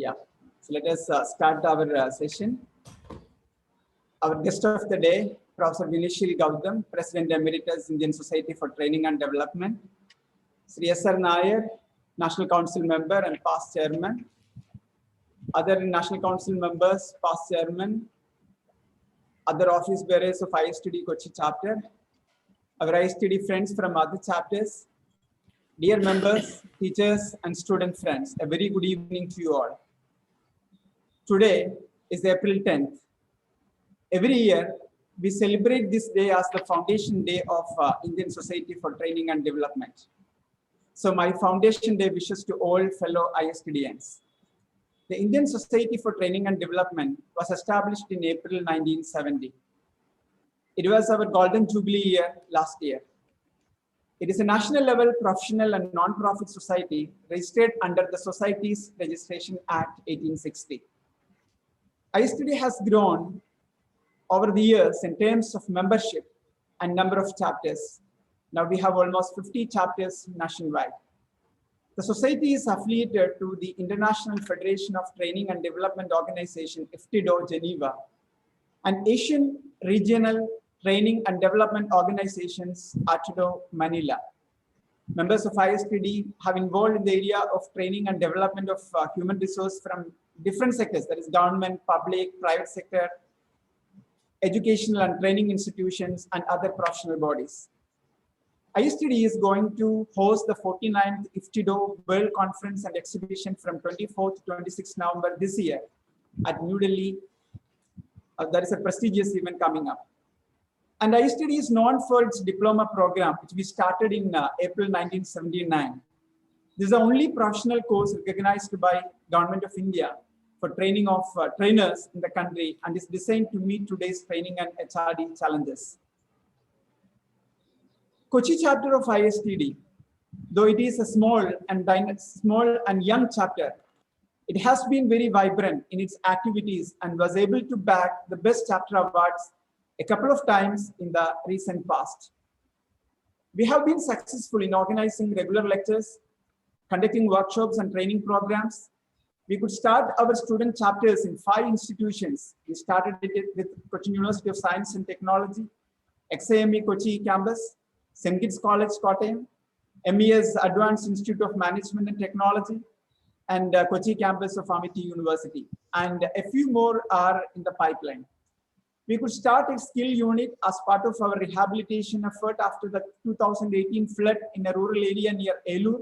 Yeah, so let us start our session. Our guest of the day, Professor Vinayshil Gautam, President Emeritus, Indian Society for Training and Development. Sri S.R. Nair, National Council Member and past Chairman. Other National Council members, past Chairman. Other office bearers of ISTD Kochi chapter. Our ISTD friends from other chapters. Dear members, teachers and student friends, a very good evening to you all. Today is April 10th. Every year, we celebrate this day as the foundation day of Indian Society for Training and Development. So my foundation day wishes to all fellow ISTDians. The Indian Society for Training and Development was established in April 1970. It was our golden jubilee year last year. It is a national level professional and non-profit society registered under the Societies Registration Act 1860. ISTD has grown over the years in terms of membership and number of chapters. Now we have almost 50 chapters nationwide. The society is affiliated to the International Federation of Training and Development Organization, ISTD, Geneva, and Asian Regional Training and Development Organizations, ATDO, Manila. Members of ISTD have involved in the area of training and development of human resource from different sectors, that is government, public, private sector, educational and training institutions, and other professional bodies. ISTD is going to host the 49th ISTD World Conference and Exhibition from 24th to 26th November this year at New Delhi. There is a prestigious event coming up. And ISTD is known for its diploma program, which we started in April 1979. This is the only professional course recognized by Government of India for training of trainers in the country, and is designed to meet today's training and HRD challenges. Kochi chapter of ISTD, though it is a small and young chapter, it has been very vibrant in its activities and was able to bag the Best Chapter Awards a couple of times in the recent past. We have been successful in organizing regular lectures, conducting workshops and training programs. We could start our student chapters in 5 institutions. We started it with Kochi University of Science and Technology, XIME Kochi campus, St. Kitts College, Kottayam, MES Advanced Institute of Management and Technology, and Kochi campus of Amity University. And a few more are in the pipeline. We could start a skill unit as part of our rehabilitation effort after the 2018 flood in a rural area near Elur,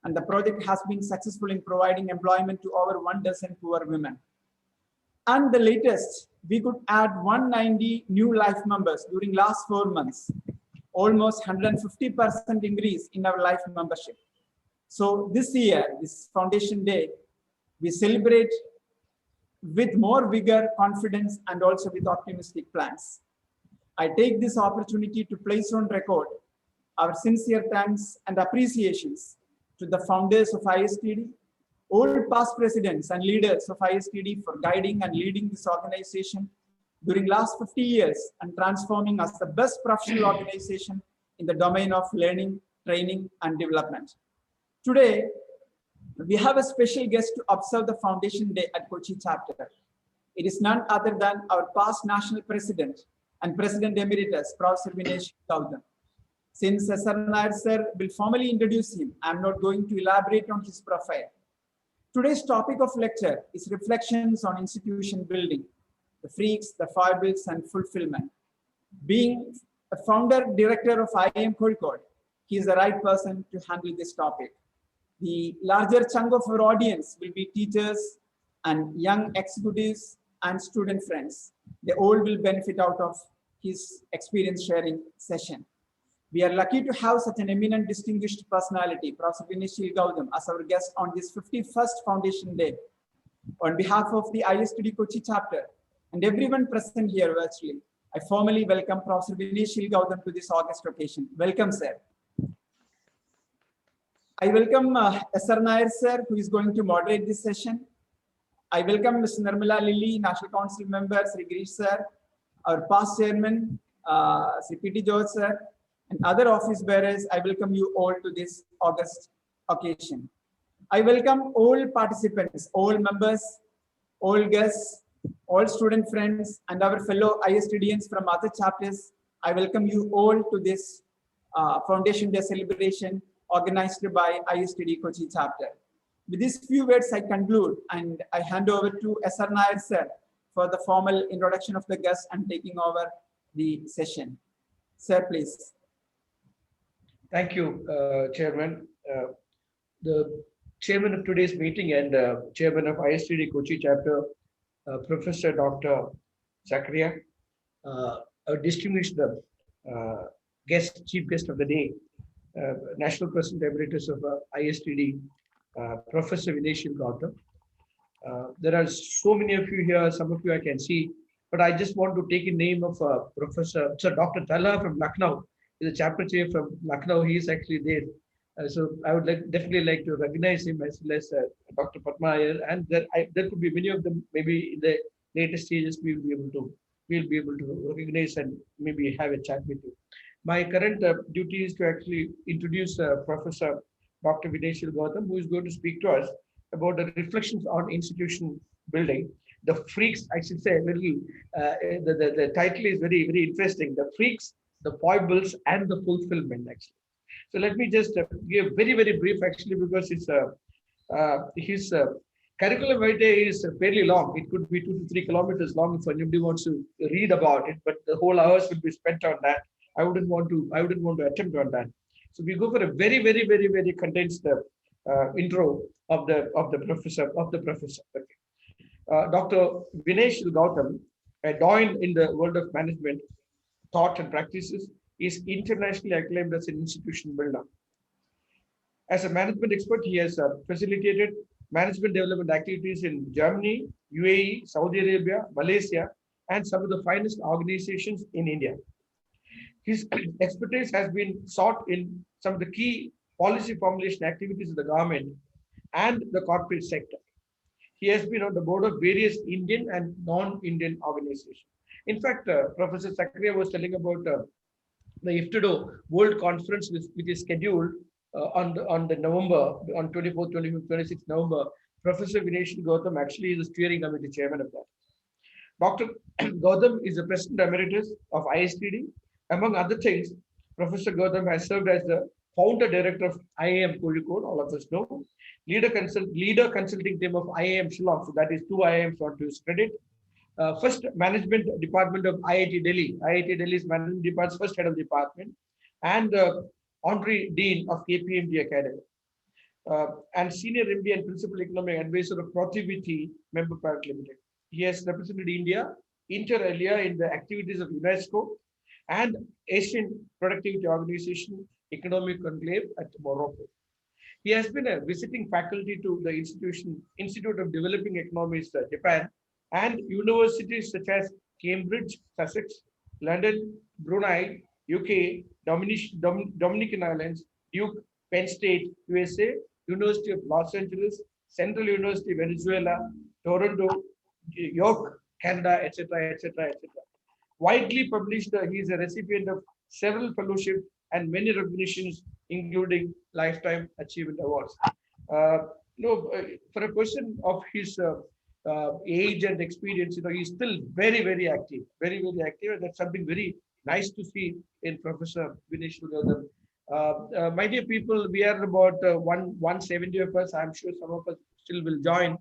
and the project has been successful in providing employment to over 12 poor women. And the latest, we could add 190 new life members during last 4 months, almost 150% increase in our life membership. So this year, this Foundation Day, we celebrate with more vigor, confidence, and also with optimistic plans. I take this opportunity to place on record our sincere thanks and appreciations to the founders of ISTD, all past presidents and leaders of ISTD for guiding and leading this organization during last 50 years and transforming us the best professional organization in the domain of learning, training, and development. Today, we have a special guest to observe the Foundation Day at Kochi chapter. It is none other than our past national president and President Emeritus, Professor Vinayshil Gautam. Since S.R. Nair sir will formally introduce him, I am not going to elaborate on his profile. Today's topic of lecture is reflections on institution building, the freaks, the foibles, and fulfillment. Being a founder director of IIM Kozhikode, he is the right person to handle this topic. The larger chunk of our audience will be teachers and young executives and student friends. They all will benefit out of his experience sharing session. We are lucky to have such an eminent distinguished personality, Professor Vinayshil Gautam, as our guest on this 51st Foundation Day. On behalf of the ISTD Kochi chapter and everyone present here virtually, I formally welcome Professor Vinayshil Gautam to this August occasion. Welcome, sir. I welcome S.R. Nair sir, who is going to moderate this session. I welcome Ms. Nirmala Lilly, National Council member, Sri Girish sir, our past chairman, Sri P.T. George sir, and other office bearers. I welcome you all to this August occasion. I welcome all participants, all members, all guests, all student friends, and our fellow ISTDians from other chapters. I welcome you all to this Foundation Day celebration organized by ISTD Kochi chapter. With these few words, I conclude and I hand over to SR Nair sir for the formal introduction of the guests and taking over the session. Sir, please. Thank you, Chairman. The chairman of today's meeting and chairman of ISTD Kochi chapter, Professor Dr. Zakaria, our distinguished chief guest of the day, National President Emeritus of ISTD, Professor Vinayshil Gautam. There are so many of you here, some of you I can see, but I just want to take a name of Professor Dr. Talha from Lucknow, is a chapter chair from Lucknow. He is actually there. So I would definitely like to recognize him, as well as Dr. Padma Iyer, and there could be many of them. Maybe in the later stages we'll be able to recognize and maybe have a chat with you. My current duty is to actually introduce Professor Dr. Vinayshil Gautam, who is going to speak to us about the reflections on institution building. The freaks, I should say, the title is very, very interesting. The freaks, the foibles, and the fulfillment, actually. So let me just give very, very brief, actually, because his curriculum vitae is fairly long. It could be 2 to 3 kilometers long if anybody wants to read about it, but the whole hours will be spent on that. I wouldn't want to attempt on that. So we go for a very, very, very, very condensed intro of the professor. Okay. Dr. Vinayshil Gautam, a doyen in the world of management, thought and practices, is internationally acclaimed as an institution builder. As a management expert, he has facilitated management development activities in Germany, UAE, Saudi Arabia, Malaysia, and some of the finest organizations in India. His expertise has been sought in some of the key policy formulation activities of the government and the corporate sector. He has been on the board of various Indian and non-Indian organizations. In fact, Professor Zakaria was telling about the ISTD World Conference, which is scheduled on the November, on 24th, 25th, 26th November. Professor Vinayshil Gautam actually is the steering committee chairman of that. Dr. Gautam is the president emeritus of ISTD. Among other things, Professor Gautam has served as the founder director of IIM Kozhikode, all of us know, leader consulting team of IIM Shillong, so that is 2 IIMs on to his credit. First management department of IIT Delhi. IIT Delhi's management department's first head of department, and honorary dean of KPMG Academy, and senior MD and principal economic advisor of Protiviti Member Private Limited. He has represented India inter alia in the activities of UNESCO and Asian Productivity Organization Economic Conclave at Morocco. He has been a visiting faculty to the Institute of Developing Economies, Japan, and universities such as Cambridge, Sussex, London, Brunei, UK, Dominican Islands, Duke, Penn State, USA, University of Los Angeles, Central University, Venezuela, Toronto, York, Canada, etc., etc., etc. Widely published, he is a recipient of several fellowships and many recognitions, including Lifetime Achievement Awards. For a person of his age and experience, he's still very, very active, very, very active. And that's something very nice to see in Professor Vinayshil Gautam. My dear people, we are about 170 of us. I'm sure some of us still will join.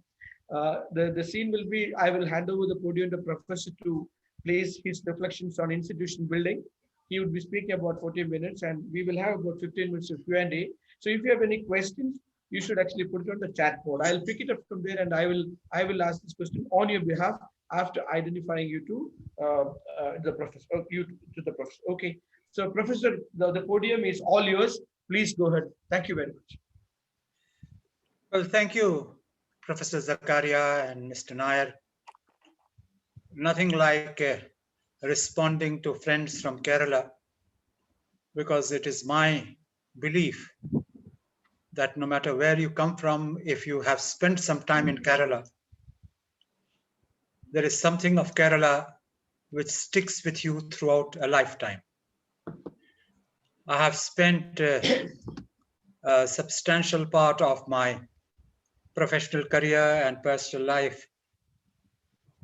The scene will be, I will hand over the podium to Professor to place his reflections on institution building. He would be speaking about 40 minutes, and we will have about 15 minutes of Q&A. So if you have any questions, you should actually put it on the chat board. I'll pick it up from there, and I will ask this question on your behalf after identifying you to the professor. Okay. So, Professor, the podium is all yours. Please go ahead. Thank you very much. Well, thank you, Professor Zakaria and Mr. Nair. Nothing like responding to friends from Kerala, because it is my belief that no matter where you come from, if you have spent some time in Kerala, there is something of Kerala which sticks with you throughout a lifetime. I have spent a substantial part of my professional career and personal life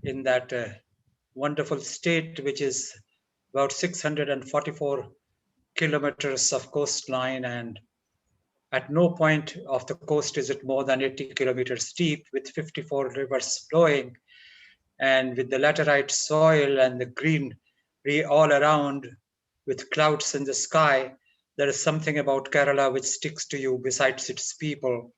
in that wonderful state, which is about 644 kilometers of coastline, and at no point of the coast is it more than 80 kilometers deep, with 54 rivers flowing, and with the laterite soil and the greenery all around, with clouds in the sky. There is something about Kerala which sticks to you besides its people,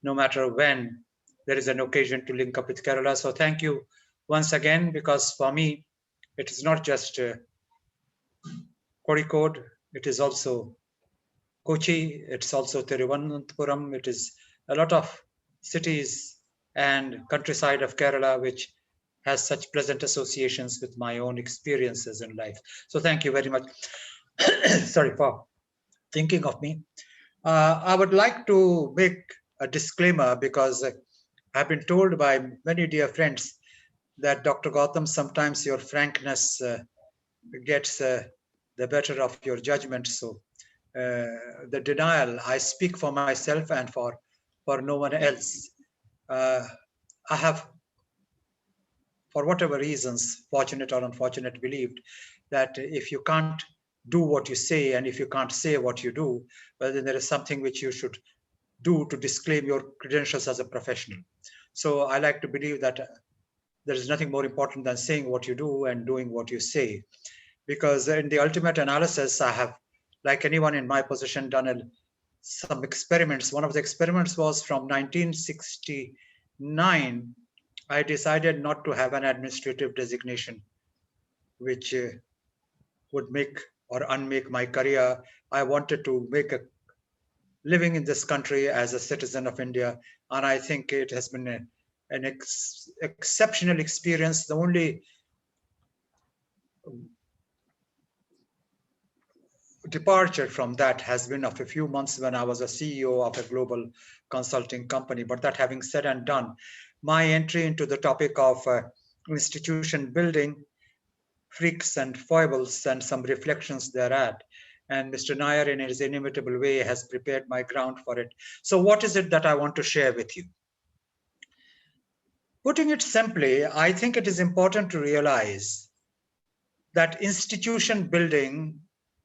no matter when there is an occasion to link up with Kerala. So thank you once again, because for me, it is not just Kozhikode, it is also Kochi, it's also Thiruvananthapuram, it is a lot of cities and countryside of Kerala which has such pleasant associations with my own experiences in life. So thank you very much. Sorry for thinking of me. I would like to make a disclaimer, because I've been told by many dear friends that Dr. Gautam, sometimes your frankness gets the better of your judgment. So the denial, I speak for myself and for no one else. I have, for whatever reasons, fortunate or unfortunate, believed that if you can't do what you say, and if you can't say what you do, well, then there is something which you should do to disclaim your credentials as a professional. So I like to believe that there is nothing more important than saying what you do and doing what you say. Because in the ultimate analysis, I have, like anyone in my position, done some experiments. One of the experiments was from 1969. I decided not to have an administrative designation, which would make or unmake my career. I wanted to make a living in this country as a citizen of India, and I think it has been an exceptional experience. The only departure from that has been of a few months when I was a CEO of a global consulting company. But that having said and done, my entry into the topic of institution building, freaks and foibles, and some reflections thereat. And Mr. Nair, in his inimitable way, has prepared my ground for it. So what is it that I want to share with you? Putting it simply, I think it is important to realize that institution building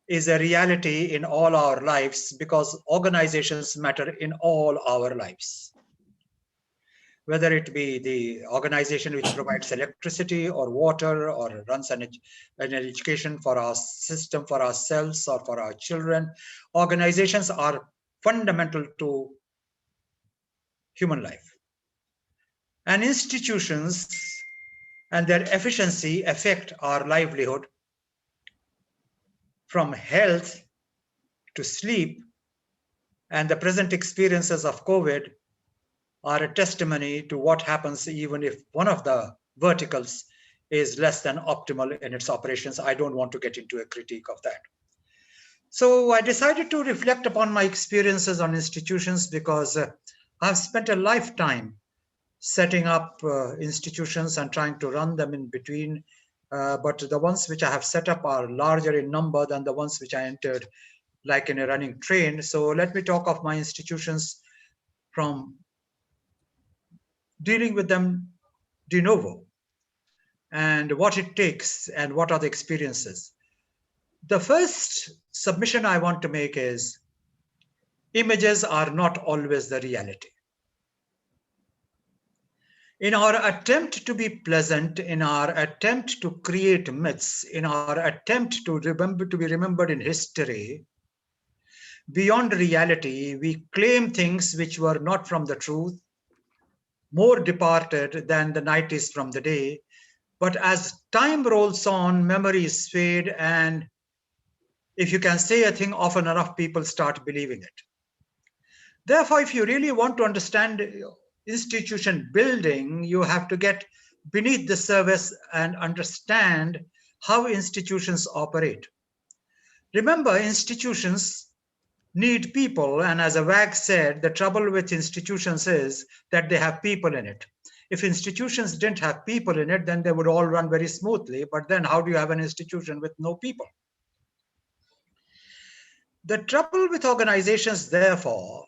is a reality in all our lives, because organizations matter in all our lives. Whether it be the organization which provides electricity or water, or runs an education for our system, for ourselves or for our children, organizations are fundamental to human life. And institutions and their efficiency affect our livelihood, from health to sleep. And the present experiences of COVID are a testimony to what happens even if one of the verticals is less than optimal in its operations. I don't want to get into a critique of that. So I decided to reflect upon my experiences on institutions, because I've spent a lifetime setting up institutions and trying to run them in between. But the ones which I have set up are larger in number than the ones which I entered, like in a running train. So let me talk of my institutions from dealing with them de novo, and what it takes and what are the experiences. The first submission I want to make is, images are not always the reality. In our attempt to be pleasant, in our attempt to create myths, in our attempt to be remembered in history, beyond reality, we claim things which were not from the truth, more departed than the night is from the day. But as time rolls on, memories fade, and if you can say a thing often enough, people start believing it. Therefore, if you really want to understand institution building, you have to get beneath the surface and understand how institutions operate. Remember, institutions need people, and as a wag said, the trouble with institutions is that they have people in it. If institutions didn't have people in it, then they would all run very smoothly. But then how do you have an institution with no people? The trouble with organizations, therefore,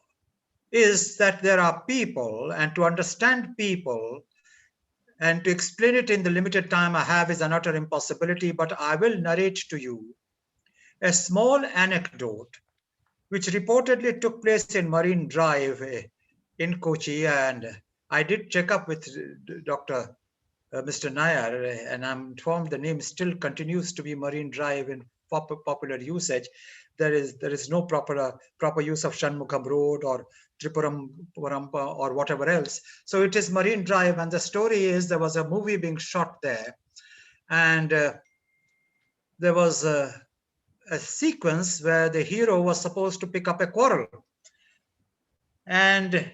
is that there are people, and to understand people and to explain it in the limited time I have is an utter impossibility, but I will narrate to you a small anecdote which reportedly took place in Marine Drive in Kochi. And I did check up with Dr. Mr. Nair, and I'm informed the name still continues to be Marine Drive in popular usage. There is no proper use of Shanmugam Road or Tripurampa or whatever else. So it is Marine Drive, and the story is there was a movie being shot there, and there was a sequence where the hero was supposed to pick up a quarrel, and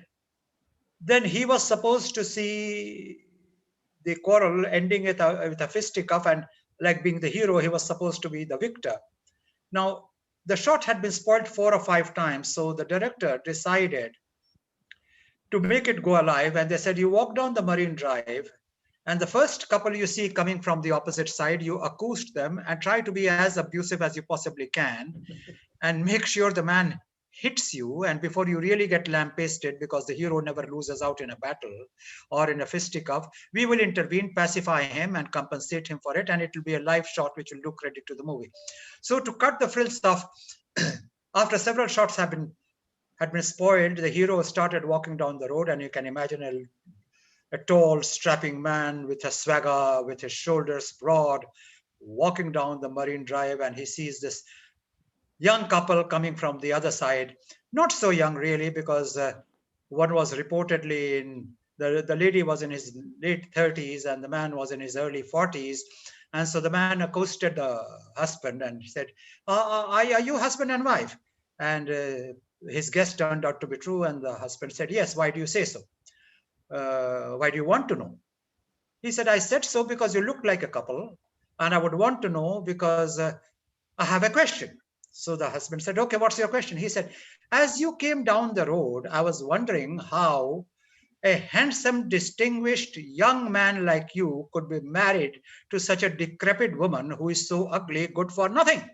then he was supposed to see the quarrel ending with a fisticuff, and like being the hero, he was supposed to be the victor. Now, the shot had been spoiled 4 or 5 times, so the director decided to make it go alive, and they said, you walk down the Marine Drive, and the first couple you see coming from the opposite side, you accost them and try to be as abusive as you possibly can, and make sure the man hits you, and before you really get lambasted, because the hero never loses out in a battle or in a fisticuff, we will intervene, pacify him and compensate him for it, and it will be a live shot which will do credit to the movie. So to cut the frills off, after several shots had been spoiled, the hero started walking down the road, and you can imagine a tall, strapping man with a swagger, with his shoulders broad, walking down the Marine Drive, and he sees this young couple coming from the other side. Not so young, really, because one was reportedly the lady was in his late 30s and the man was in his early 40s. And so the man accosted the husband and said, are you husband and wife? And his guess turned out to be true. And the husband said, yes, why do you say so? Why do you want to know? He said, I said so because you look like a couple, and I would want to know because I have a question. So the husband said, okay, what's your question? He said, as you came down the road, I was wondering how a handsome, distinguished young man like you could be married to such a decrepit woman who is so ugly, good for nothing.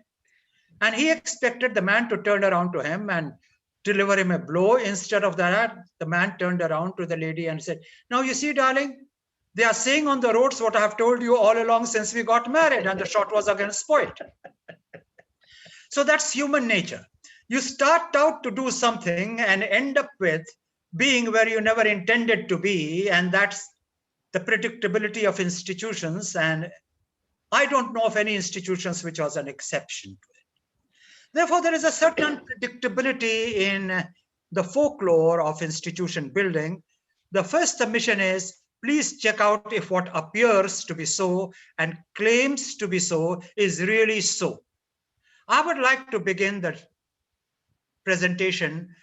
And he expected the man to turn around to him and deliver him a blow. Instead of that, the man turned around to the lady and said, now you see, darling, they are saying on the roads what I have told you all along since we got married, and the shot was again spoiled. So that's human nature. You start out to do something and end up with being where you never intended to be, and that's the predictability of institutions. And I don't know of any institutions which was an exception to it. Therefore, there is a certain predictability in the folklore of institution building. The first submission is, please check out if what appears to be so and claims to be so is really so. I would like to begin the presentation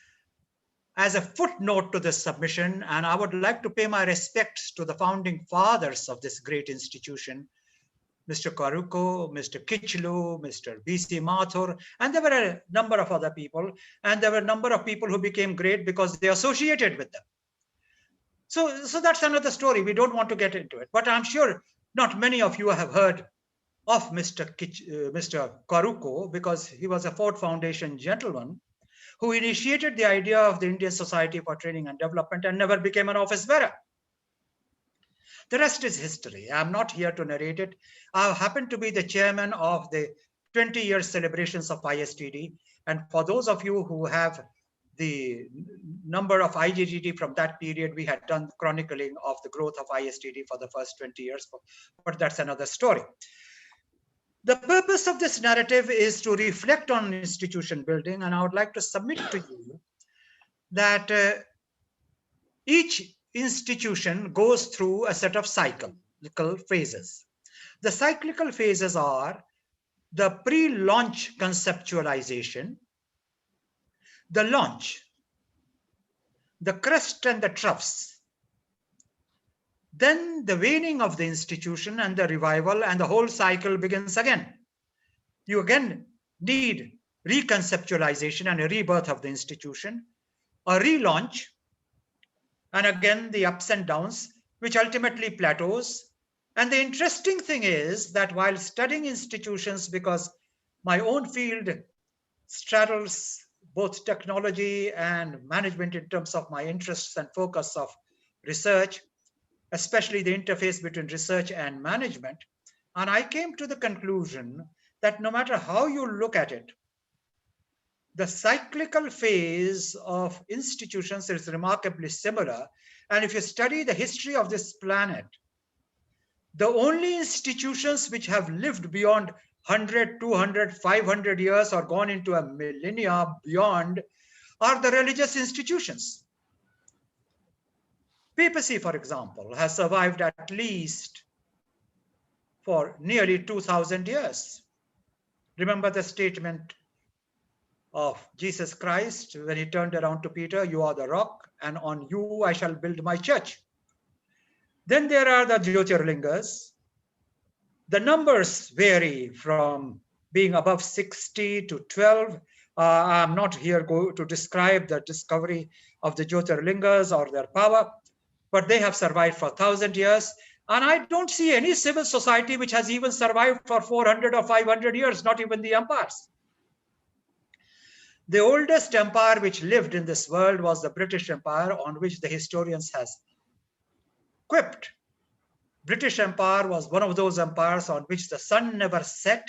as a footnote to this submission, and I would like to pay my respects to the founding fathers of this great institution, Mr. Karuko, Mr. Kichlu, Mr. B.C. Mathur, and there were a number of other people, and there were a number of people who became great because they associated with them. So that's another story. We don't want to get into it, but I'm sure not many of you have heard of Mr. Karuko, because he was a Ford Foundation gentleman who initiated the idea of the Indian Society for Training and Development and never became an office bearer. The rest is history. I'm not here to narrate it. I happen to be the chairman of the 20-year celebrations of ISTD. And for those of you who have the number of IGGT from that period, we had done chronicling of the growth of ISTD for the first 20 years, but that's another story. The purpose of this narrative is to reflect on institution building, and I would like to submit to you that each institution goes through a set of cyclical phases. The cyclical phases are the pre-launch conceptualization, the launch, the crest and the troughs, then the waning of the institution and the revival, and the whole cycle begins again. You again need reconceptualization and a rebirth of the institution, a relaunch, and again the ups and downs, which ultimately plateaus. And the interesting thing is that while studying institutions, because my own field straddles both technology and management in terms of my interests and focus of research, especially the interface between research and management. And I came to the conclusion that no matter how you look at it, the cyclical phase of institutions is remarkably similar. And if you study the history of this planet, the only institutions which have lived beyond 100, 200, 500 years or gone into a millennia beyond are the religious institutions. Papacy, for example, has survived at least for nearly 2000 years. Remember the statement of Jesus Christ when he turned around to Peter, "You are the rock, and on you I shall build my church." Then there are the Jyotirlingas. The numbers vary from being above 60 to 12. I'm not here to describe the discovery of the Jyotirlingas or their power, but they have survived for 1,000 years. And I don't see any civil society which has even survived for 400 or 500 years, not even the empires. The oldest empire which lived in this world was the British Empire, on which the historians has quipped. British Empire was one of those empires on which the sun never set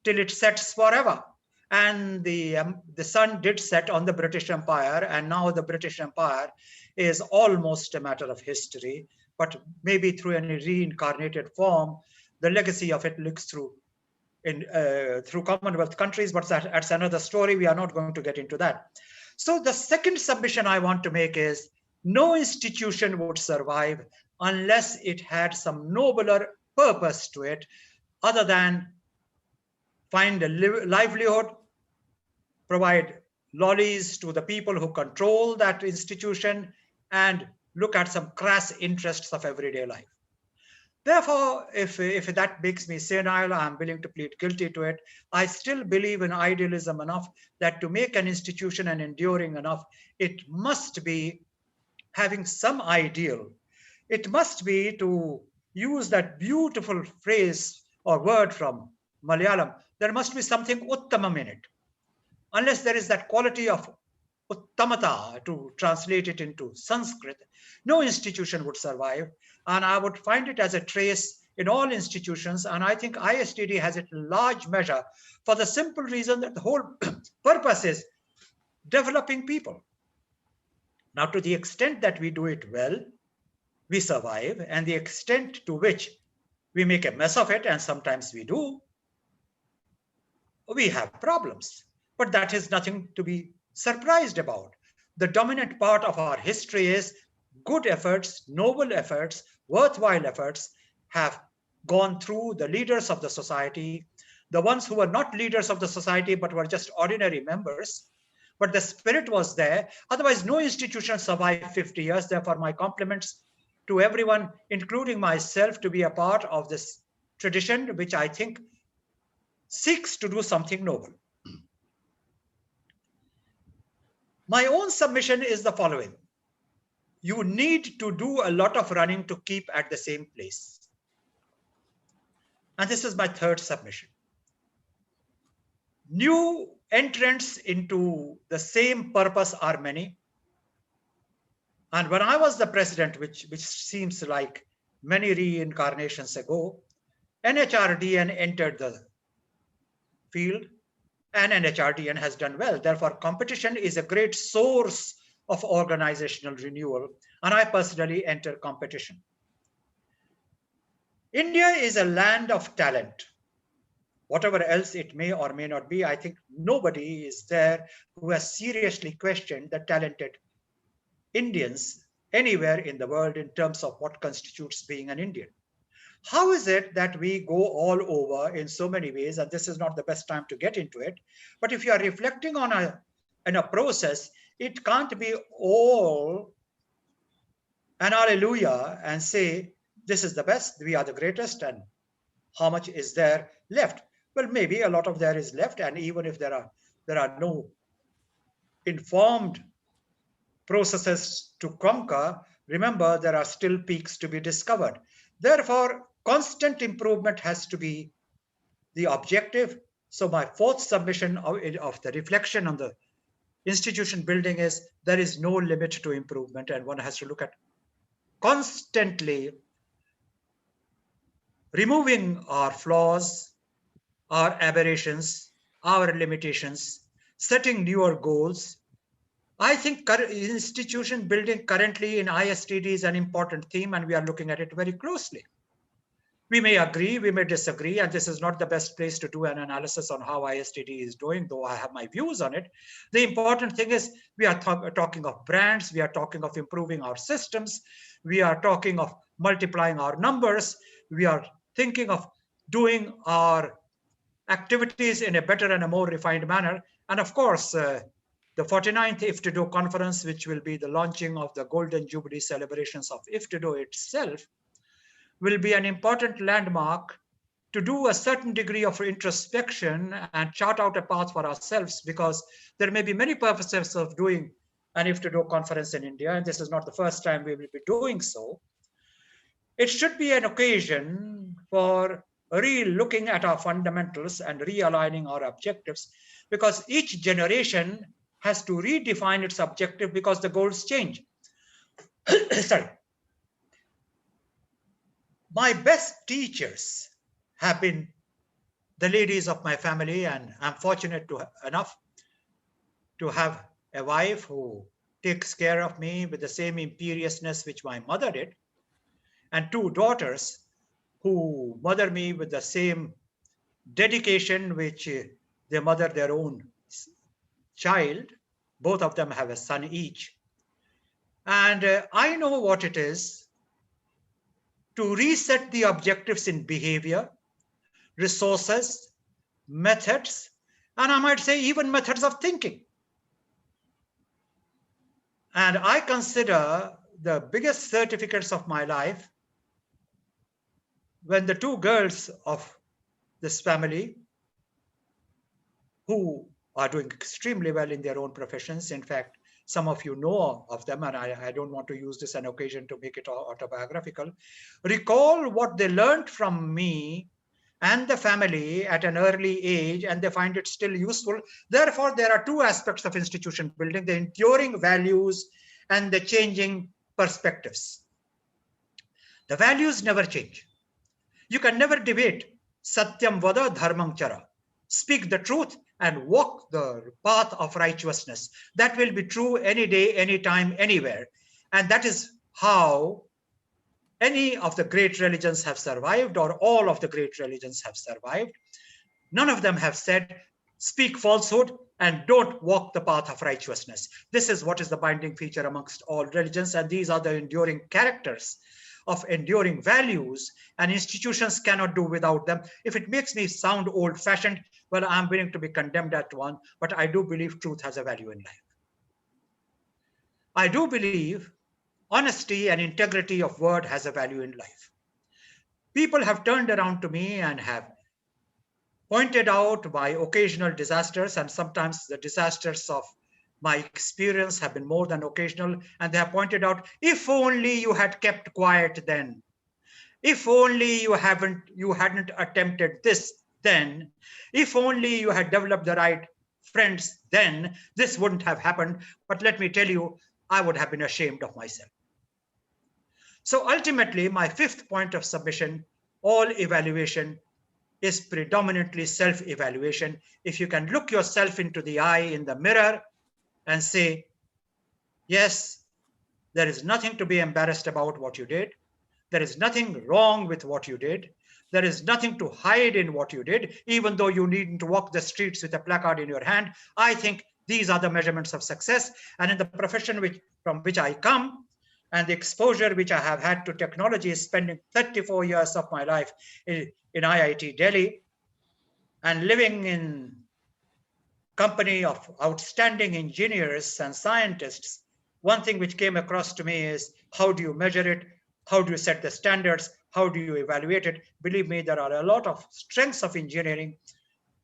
till it sets forever. And the sun did set on the British Empire, and now the British Empire is almost a matter of history, but maybe through any reincarnated form, the legacy of it looks through Commonwealth countries, but that's another story. We are not going to get into that. So the second submission I want to make is no institution would survive unless it had some nobler purpose to it other than find a livelihood, provide lollies to the people who control that institution, and look at some crass interests of everyday life. Therefore, if that makes me senile, I'm willing to plead guilty to it. I still believe in idealism enough that to make an institution and enduring enough, it must be having some ideal. It must be, to use that beautiful phrase or word from Malayalam, there must be something uttamam in it. Unless there is that quality of uttamata, to translate it into Sanskrit, no institution would survive. And I would find it as a trace in all institutions. And I think ISTD has it in large measure for the simple reason that the whole purpose is developing people. Now, to the extent that we do it well, we survive, and the extent to which we make a mess of it, and sometimes we do, we have problems. But that is nothing to be surprised about. The dominant part of our history is good efforts, noble efforts, worthwhile efforts have gone through the leaders of the society, the ones who were not leaders of the society but were just ordinary members. But the spirit was there. Otherwise, no institution survived 50 years. Therefore, my compliments to everyone, including myself, to be a part of this tradition, which I think seeks to do something noble. My own submission is the following. You need to do a lot of running to keep at the same place. And this is my third submission. New entrants into the same purpose are many. And when I was the president, which seems like many reincarnations ago, NHRDN entered the field, and NHRDN has done well. Therefore, competition is a great source of organizational renewal, and I personally enter competition. India is a land of talent. Whatever else it may or may not be, I think nobody is there who has seriously questioned the talented Indians anywhere in the world in terms of what constitutes being an Indian. How is it that we go all over in so many ways, and this is not the best time to get into it, but if you are reflecting on a process, it can't be all an hallelujah and say, this is the best, we are the greatest, and how much is there left? Well, maybe a lot of there is left, and even if there are no informed processes to conquer, remember there are still peaks to be discovered. Therefore, constant improvement has to be the objective. So my fourth submission of the reflection on the institution building is there is no limit to improvement, and one has to look at constantly removing our flaws, our aberrations, our limitations, setting newer goals. I think institution building currently in ISTD is an important theme, and we are looking at it very closely. We may agree, we may disagree, and this is not the best place to do an analysis on how ISTD is doing, though I have my views on it. The important thing is we are talking of brands, we are talking of improving our systems, we are talking of multiplying our numbers, we are thinking of doing our activities in a better and a more refined manner. And of course, the 49th IFTDO conference, which will be the launching of the Golden Jubilee celebrations of IFTDO itself, will be an important landmark to do a certain degree of introspection and chart out a path for ourselves, because there may be many purposes of doing an IFTDO conference in India, and this is not the first time we will be doing so. It should be an occasion for re-looking at our fundamentals and realigning our objectives, because each generation has to redefine its objective because the goals change. Sorry. My best teachers have been the ladies of my family, and I'm fortunate enough to have a wife who takes care of me with the same imperiousness which my mother did, and two daughters who mother me with the same dedication which they mother their own child. Both of them have a son each. And I know what it is to reset the objectives in behavior, resources, methods, and I might say even methods of thinking. And I consider the biggest certificates of my life when the two girls of this family, who are doing extremely well in their own professions. In fact, some of you know of them, and I don't want to use this as an occasion to make it autobiographical, recall what they learned from me and the family at an early age, and they find it still useful. Therefore, there are two aspects of institution building: the enduring values and the changing perspectives. The values never change. You can never debate satyam vada dharmam chara. Speak the truth and walk the path of righteousness. That will be true any day, anytime, anywhere. And that is how any of the great religions have survived, or all of the great religions have survived. None of them have said, speak falsehood and don't walk the path of righteousness. This is what is the binding feature amongst all religions, and these are the enduring characters of enduring values, and institutions cannot do without them. If it makes me sound old-fashioned, well, I'm willing to be condemned at one, but I do believe truth has a value in life. I do believe honesty and integrity of word has a value in life. People have turned around to me and have pointed out my occasional disasters, and sometimes the disasters of my experience have been more than occasional, and they have pointed out, if only you had kept quiet then, if only you hadn't attempted this then, if only you had developed the right friends then, this wouldn't have happened. But let me tell you, I would have been ashamed of myself. So ultimately, my fifth point of submission, all evaluation is predominantly self-evaluation. If you can look yourself into the eye in the mirror and say, yes, there is nothing to be embarrassed about what you did. There is nothing wrong with what you did. There is nothing to hide in what you did, even though you needn't walk the streets with a placard in your hand. I think these are the measurements of success. And in the profession from which I come, and the exposure which I have had to technology, spending 34 years of my life in IIT Delhi, and living in company of outstanding engineers and scientists, one thing which came across to me is, how do you measure it? How do you set the standards? How do you evaluate it? Believe me, there are a lot of strengths of engineering,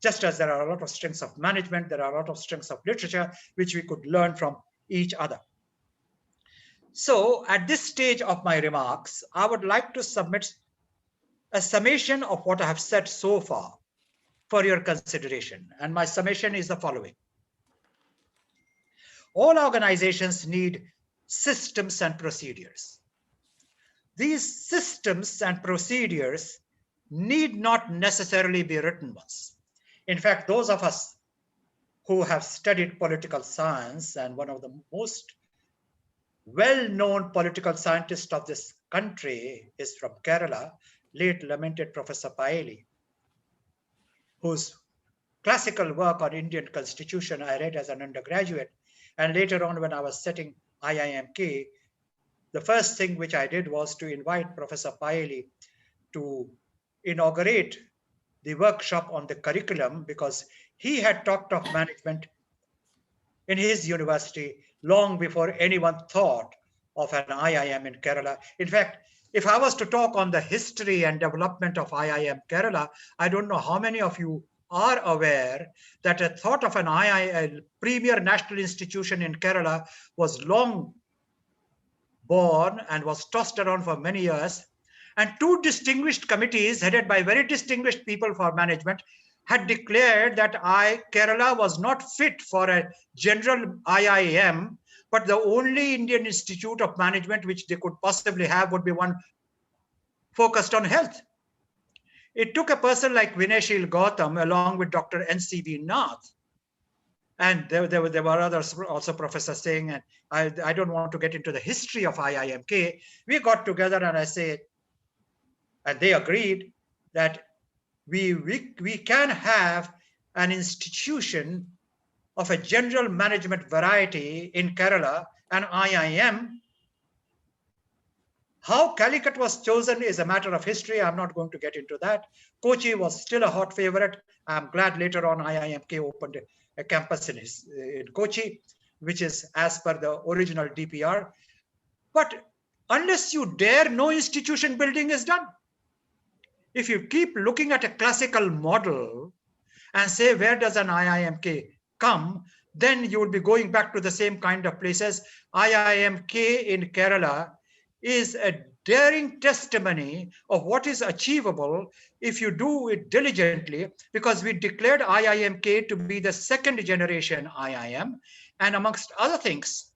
just as there are a lot of strengths of management, there are a lot of strengths of literature, which we could learn from each other. So at this stage of my remarks, I would like to submit a summation of what I have said so far for your consideration. And my summation is the following. all organizations need systems and procedures. These systems and procedures need not necessarily be written ones. In fact, those of us who have studied political science, and one of the most well-known political scientists of this country is from Kerala, late lamented Professor Paeli, whose classical work on Indian constitution I read as an undergraduate. And later on, when I was setting IIMK, the first thing which I did was to invite Professor Paeli to inaugurate the workshop on the curriculum, because he had talked of management in his university long before anyone thought of an IIM in Kerala. In fact, if I was to talk on the history and development of IIM Kerala, I don't know how many of you are aware that a thought of an IIM, premier national institution in Kerala, was long born and was tossed around for many years. And two distinguished committees headed by very distinguished people for management had declared that Kerala was not fit for a general IIM, but the only Indian institute of management which they could possibly have would be one focused on health. It took a person like Vinayshil Gautam along with Dr. N.C.V. Nath. And there were others also, professors saying, and I don't want to get into the history of IIMK. We got together and I said, and they agreed that we can have an institution of a general management variety in Kerala, an IIM. How Calicut was chosen is a matter of history. I'm not going to get into that. Kochi was still a hot favorite. I'm glad later on IIMK opened a campus in Kochi, which is as per the original DPR. But unless you dare, no institution building is done. If you keep looking at a classical model and say, where does an IIMK come, then you would be going back to the same kind of places. IIMK in Kerala is a daring testimony of what is achievable if you do it diligently, because we declared IIMK to be the second generation IIM. And amongst other things,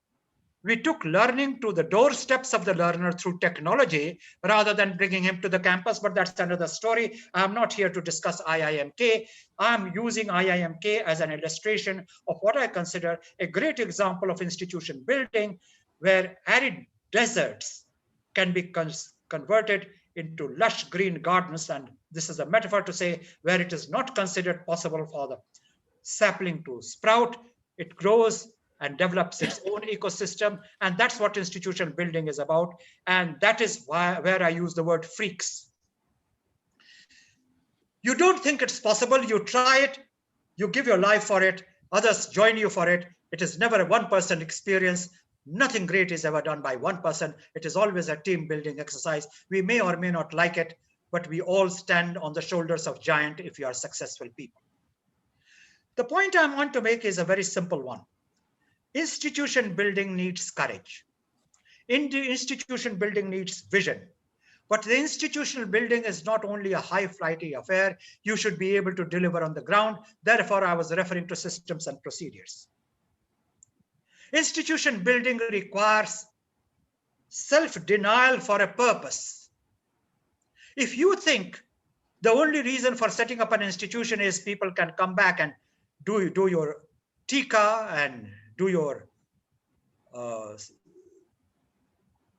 we took learning to the doorsteps of the learner through technology rather than bringing him to the campus, but that's another story. I'm not here to discuss IIMK. I'm using IIMK as an illustration of what I consider a great example of institution building, where arid deserts can be converted into lush green gardens. And this is a metaphor to say where it is not considered possible for the sapling to sprout, it grows and develops its own ecosystem. And that's what institution building is about. And that is where I use the word freaks. You don't think it's possible, you try it, you give your life for it, others join you for it. It is never a one-person experience. Nothing great is ever done by one person. It is always a team building exercise. We may or may not like it, but we all stand on the shoulders of giants if you are successful people. The point I want to make is a very simple one. Institution building needs courage. Institution building needs vision. But the institutional building is not only a high-flighty affair. You should be able to deliver on the ground. Therefore, I was referring to systems and procedures. Institution building requires self-denial for a purpose. If you think the only reason for setting up an institution is people can come back and do your tika and do your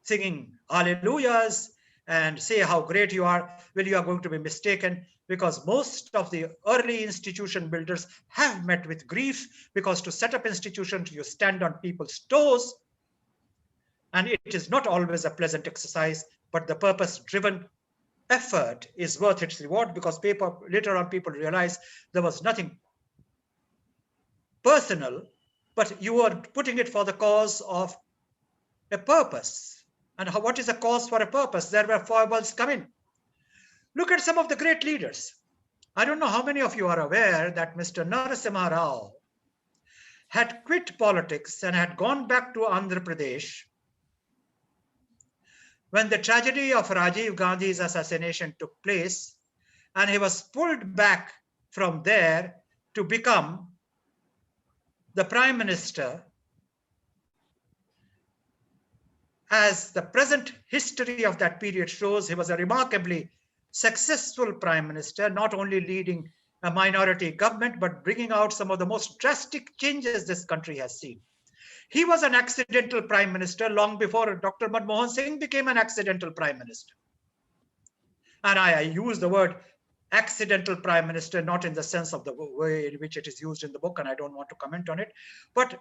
singing hallelujahs and say how great you are, well, you are going to be mistaken, because most of the early institution builders have met with grief, because to set up institutions, you stand on people's toes, and it is not always a pleasant exercise, but the purpose-driven effort is worth its reward, because later on people realize there was nothing personal, but you are putting it for the cause of a purpose. And what is a cause for a purpose? There were foibles come in. Look at some of the great leaders. I don't know how many of you are aware that Mr. Narasimha Rao had quit politics and had gone back to Andhra Pradesh when the tragedy of Rajiv Gandhi's assassination took place, and he was pulled back from there to become the Prime Minister as the present history of that period shows, he was a remarkably successful prime minister, not only leading a minority government, but bringing out some of the most drastic changes this country has seen. He was an accidental prime minister long before Dr. Manmohan Singh became an accidental prime minister. And I use the word accidental prime minister, not in the sense of the way in which it is used in the book, and I don't want to comment on it, but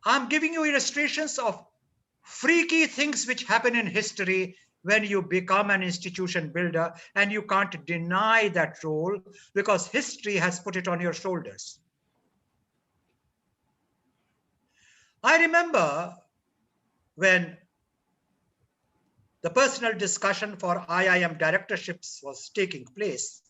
I'm giving you illustrations of freaky things which happen in history when you become an institution builder, and you can't deny that role because history has put it on your shoulders. I remember when the personal discussion for IIM directorships was taking place.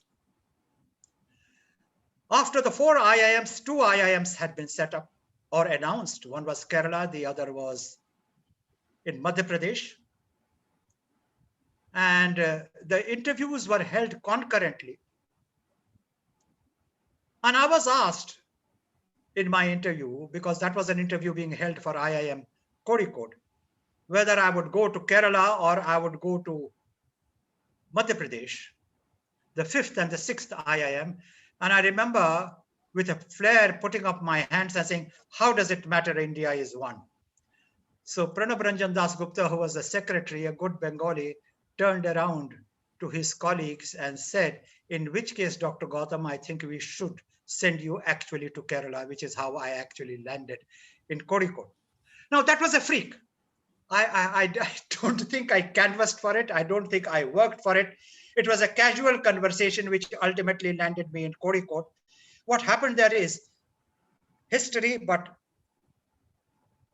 After the 4 IIMs, 2 IIMs had been set up or announced. One was Kerala, the other was in Madhya Pradesh. And the interviews were held concurrently. And I was asked in my interview, because that was an interview being held for IIM Kozhikode, whether I would go to Kerala or I would go to Madhya Pradesh, the 5th and the 6th IIM. And I remember with a flair putting up my hands and saying, how does it matter? India is one. So Pranab Ranjan Das Gupta, who was the secretary, a good Bengali, turned around to his colleagues and said, in which case, Dr. Gautam, I think we should send you actually to Kerala, which is how I actually landed in Kozhikode. Now, that was a freak. I don't think I canvassed for it. I don't think I worked for it. It was a casual conversation which ultimately landed me in Kozhikode. What happened there is history, but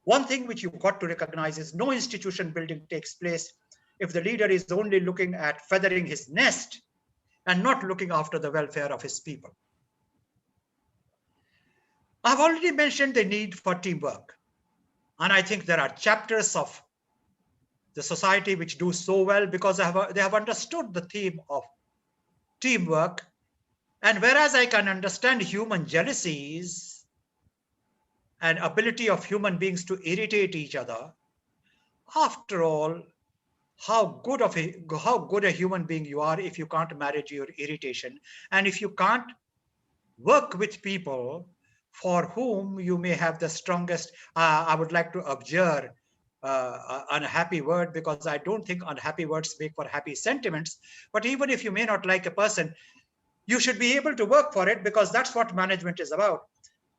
one thing which you've got to recognize is no institution building takes place if the leader is only looking at feathering his nest and not looking after the welfare of his people. I've already mentioned the need for teamwork. And I think there are chapters of the society which do so well because they have understood the theme of teamwork. And whereas I can understand human jealousies and ability of human beings to irritate each other, after all, how good a human being you are if you can't manage your irritation, and if you can't work with people for whom you may have the strongest, I would like to observe unhappy word, because I don't think unhappy words make for happy sentiments. But even if you may not like a person, you should be able to work for it, because that's what management is about.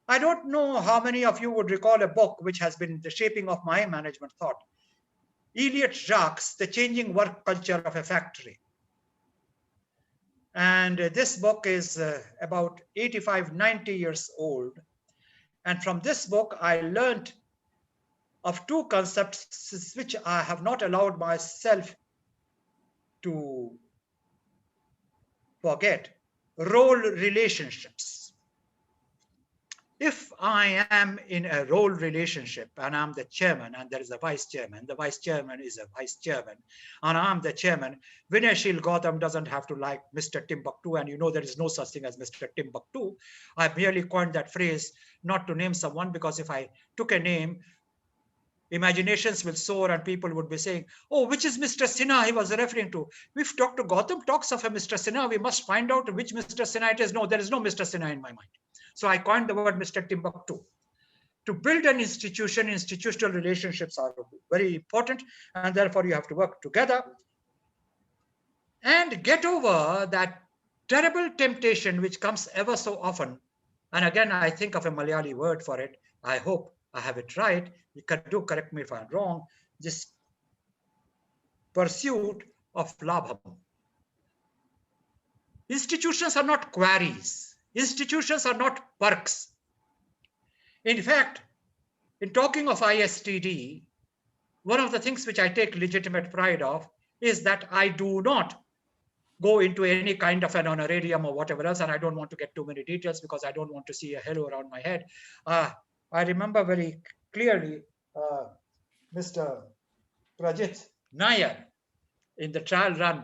I don't know how many of you would recall a book which has been the shaping of my management thought. Elliot Jacques, The Changing Work Culture of a Factory. And this book is about 85, 90 years old. And from this book, I learned of 2 concepts which I have not allowed myself to forget. Role relationships. If I am in a role relationship and I'm the chairman and there is a vice chairman, the vice chairman is a vice chairman, and I'm the chairman, Vinayshil Gautam doesn't have to like Mr. Timbuktu, and you know there is no such thing as Mr. Timbuktu. I merely coined that phrase not to name someone, because if I took a name, imaginations will soar and people would be saying, oh, which is Mr. Sinha he was referring to? If Dr. Gautam talks of a Mr. Sinha, we must find out which Mr. Sinha it is. No, there is no Mr. Sinha in my mind. So I coined the word Mr. Timbuktu. To build an institution, institutional relationships are very important, and therefore you have to work together and get over that terrible temptation which comes ever so often. And again, I think of a Malayali word for it. I hope I have it right. You can do correct me if I'm wrong. This pursuit of labham. Institutions are not quarries. Institutions are not perks. In fact, in talking of ISTD, one of the things which I take legitimate pride of is that I do not go into any kind of an honorarium or whatever else, and I don't want to get too many details because I don't want to see a halo around my head. I remember very clearly Mr. Prajit Nair in the trial run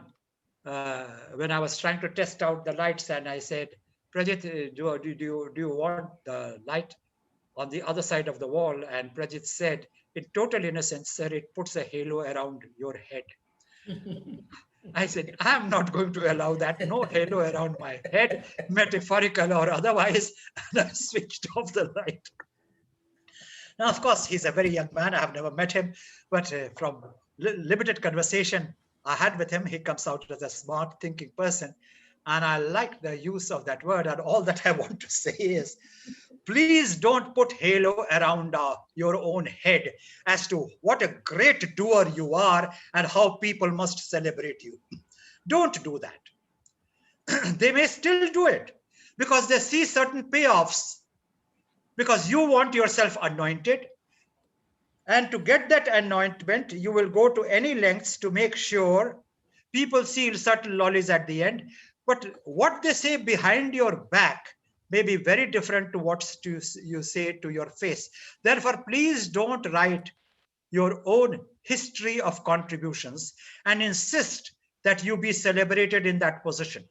when I was trying to test out the lights, and I said, Prajit, do you want the light on the other side of the wall? And Prajit said, in total innocence, sir, it puts a halo around your head. I said, I'm not going to allow that. No halo around my head, metaphorical or otherwise. And I switched off the light. Now, of course, he's a very young man. I have never met him, but from limited conversation I had with him, he comes out as a smart thinking person. And I like the use of that word. And all that I want to say is, please don't put halo around your own head as to what a great doer you are and how people must celebrate you. Don't do that. They may still do it because they see certain payoffs, because you want yourself anointed. And to get that anointment, you will go to any lengths to make sure people see certain lollies at the end. But what they say behind your back may be very different to what you say to your face. Therefore, please don't write your own history of contributions and insist that you be celebrated in that position.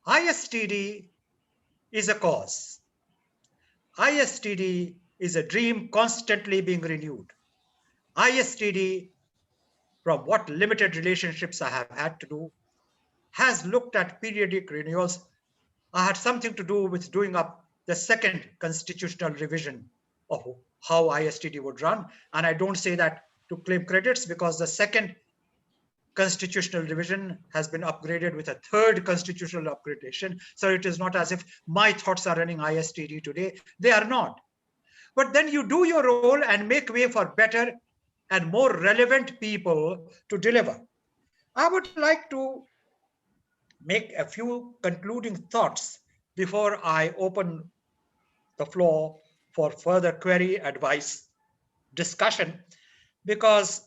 ISTD is a cause. ISTD is a dream constantly being renewed. ISTD, from what limited relationships I have had to do, has looked at periodic renewals. I had something to do with doing up the second constitutional revision of how ISTD would run. And I don't say that to claim credits, because the second constitutional revision has been upgraded with a third constitutional upgradation. So it is not as if my thoughts are running ISTD today. They are not. But then you do your role and make way for better and more relevant people to deliver. I would like to make a few concluding thoughts before I open the floor for further query, advice, discussion, because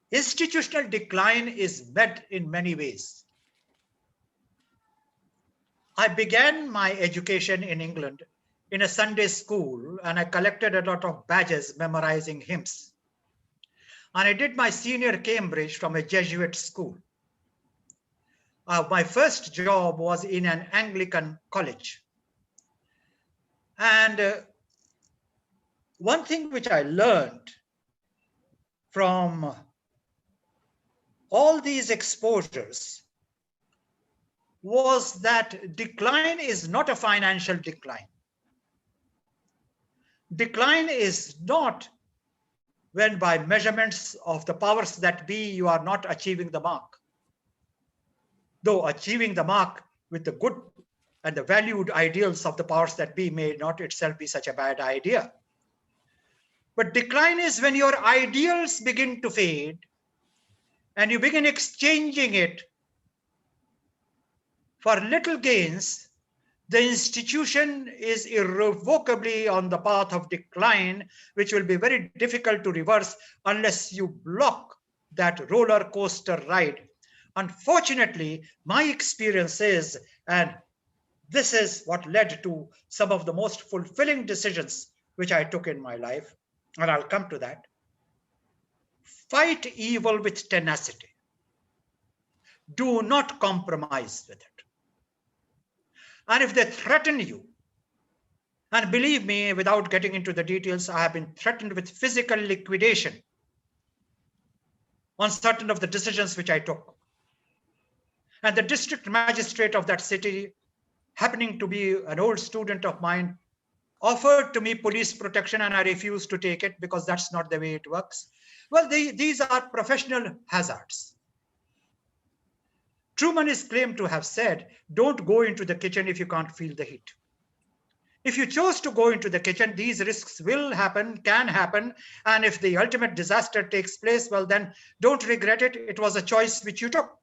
institutional decline is met in many ways. I began my education in England in a Sunday school, and I collected a lot of badges memorizing hymns. And I did my senior Cambridge from a Jesuit school. My first job was in an Anglican college. And one thing which I learned from all these exposures was that decline is not a financial decline. Decline is not when by measurements of the powers that be, you are not achieving the mark. Though achieving the mark with the good and the valued ideals of the powers that be may not itself be such a bad idea. But decline is when your ideals begin to fade and you begin exchanging it for little gains. The institution is irrevocably on the path of decline, which will be very difficult to reverse unless you block that roller coaster ride. Unfortunately, my experience is, and this is what led to some of the most fulfilling decisions which I took in my life, and I'll come to that. Fight evil with tenacity. Do not compromise with it. And if they threaten you, and believe me, without getting into the details, I have been threatened with physical liquidation on certain of the decisions which I took. And the district magistrate of that city, happening to be an old student of mine, offered to me police protection, and I refused to take it because that's not the way it works. Well, these are professional hazards. Truman is claimed to have said, don't go into the kitchen if you can't feel the heat. If you chose to go into the kitchen, these risks will happen, can happen. And if the ultimate disaster takes place, well, then don't regret it. It was a choice which you took.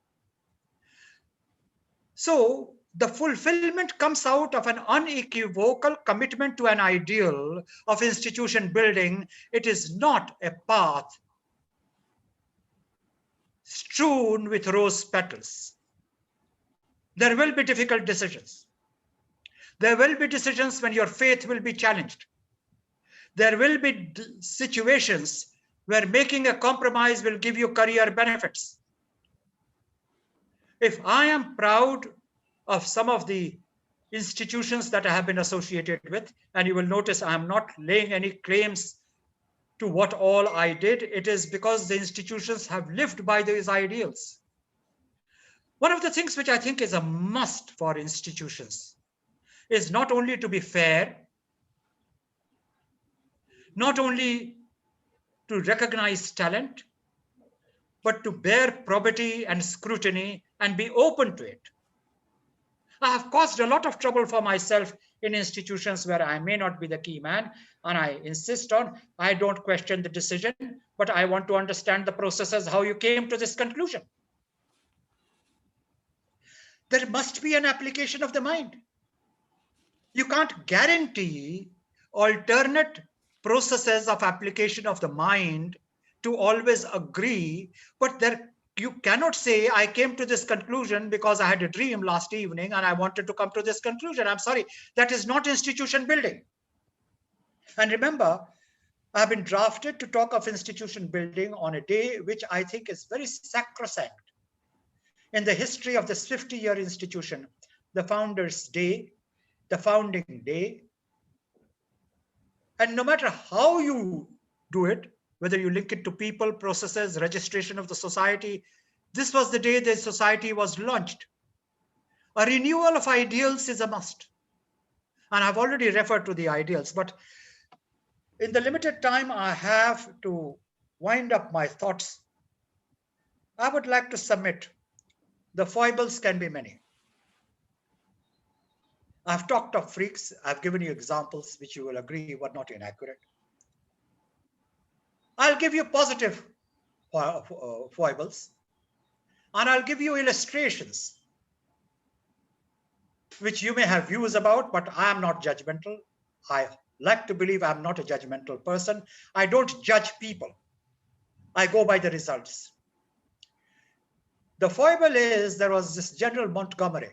So the fulfillment comes out of an unequivocal commitment to an ideal of institution building. It is not a path strewn with rose petals. There will be difficult decisions. There will be decisions when your faith will be challenged. There will be situations where making a compromise will give you career benefits. If I am proud of some of the institutions that I have been associated with. And you will notice I am not laying any claims to what all I did. It is because the institutions have lived by these ideals. One of the things which I think is a must for institutions is not only to be fair, not only to recognize talent, but to bear probity and scrutiny and be open to it. I have caused a lot of trouble for myself in institutions where I may not be the key man, and I insist on, I don't question the decision, but I want to understand the processes, how you came to this conclusion. There must be an application of the mind. You can't guarantee alternate processes of application of the mind to always agree, but you cannot say, I came to this conclusion because I had a dream last evening and I wanted to come to this conclusion. I'm sorry, that is not institution building. And remember, I've been drafted to talk of institution building on a day which I think is very sacrosanct in the history of this 50-year institution, the Founders' Day, the Founding Day. And no matter how you do it, whether you link it to people, processes, registration of the society, this was the day the society was launched. A renewal of ideals is a must. And I've already referred to the ideals, but in the limited time I have to wind up my thoughts, I would like to submit the foibles can be many. I've talked of freaks. I've given you examples which you will agree were not inaccurate. I'll give you positive foibles, and I'll give you illustrations which you may have views about, but I am not judgmental. I like to believe I'm not a judgmental person. I don't judge people. I go by the results. The foible is there was this General Montgomery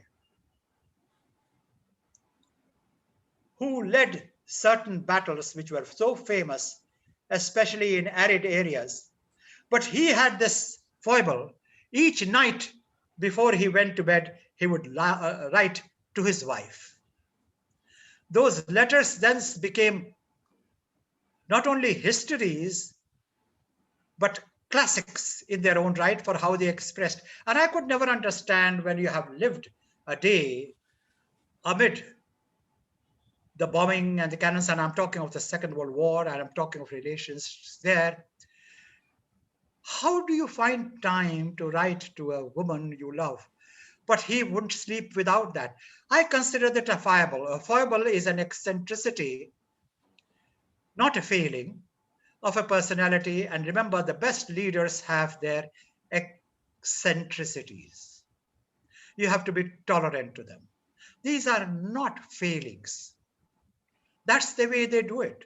who led certain battles which were so famous, especially in arid areas. But he had this foible. Each night before he went to bed, he would write to his wife. Those letters then became not only histories, but classics in their own right for how they expressed. And I could never understand when you have lived a day amid the bombing and the cannons, and I'm talking of the Second World War, and I'm talking of relations there. How do you find time to write to a woman you love? But he wouldn't sleep without that. I consider that a foible. A foible is an eccentricity, not a failing, of a personality. And remember, the best leaders have their eccentricities. You have to be tolerant to them. These are not failings. That's the way they do it.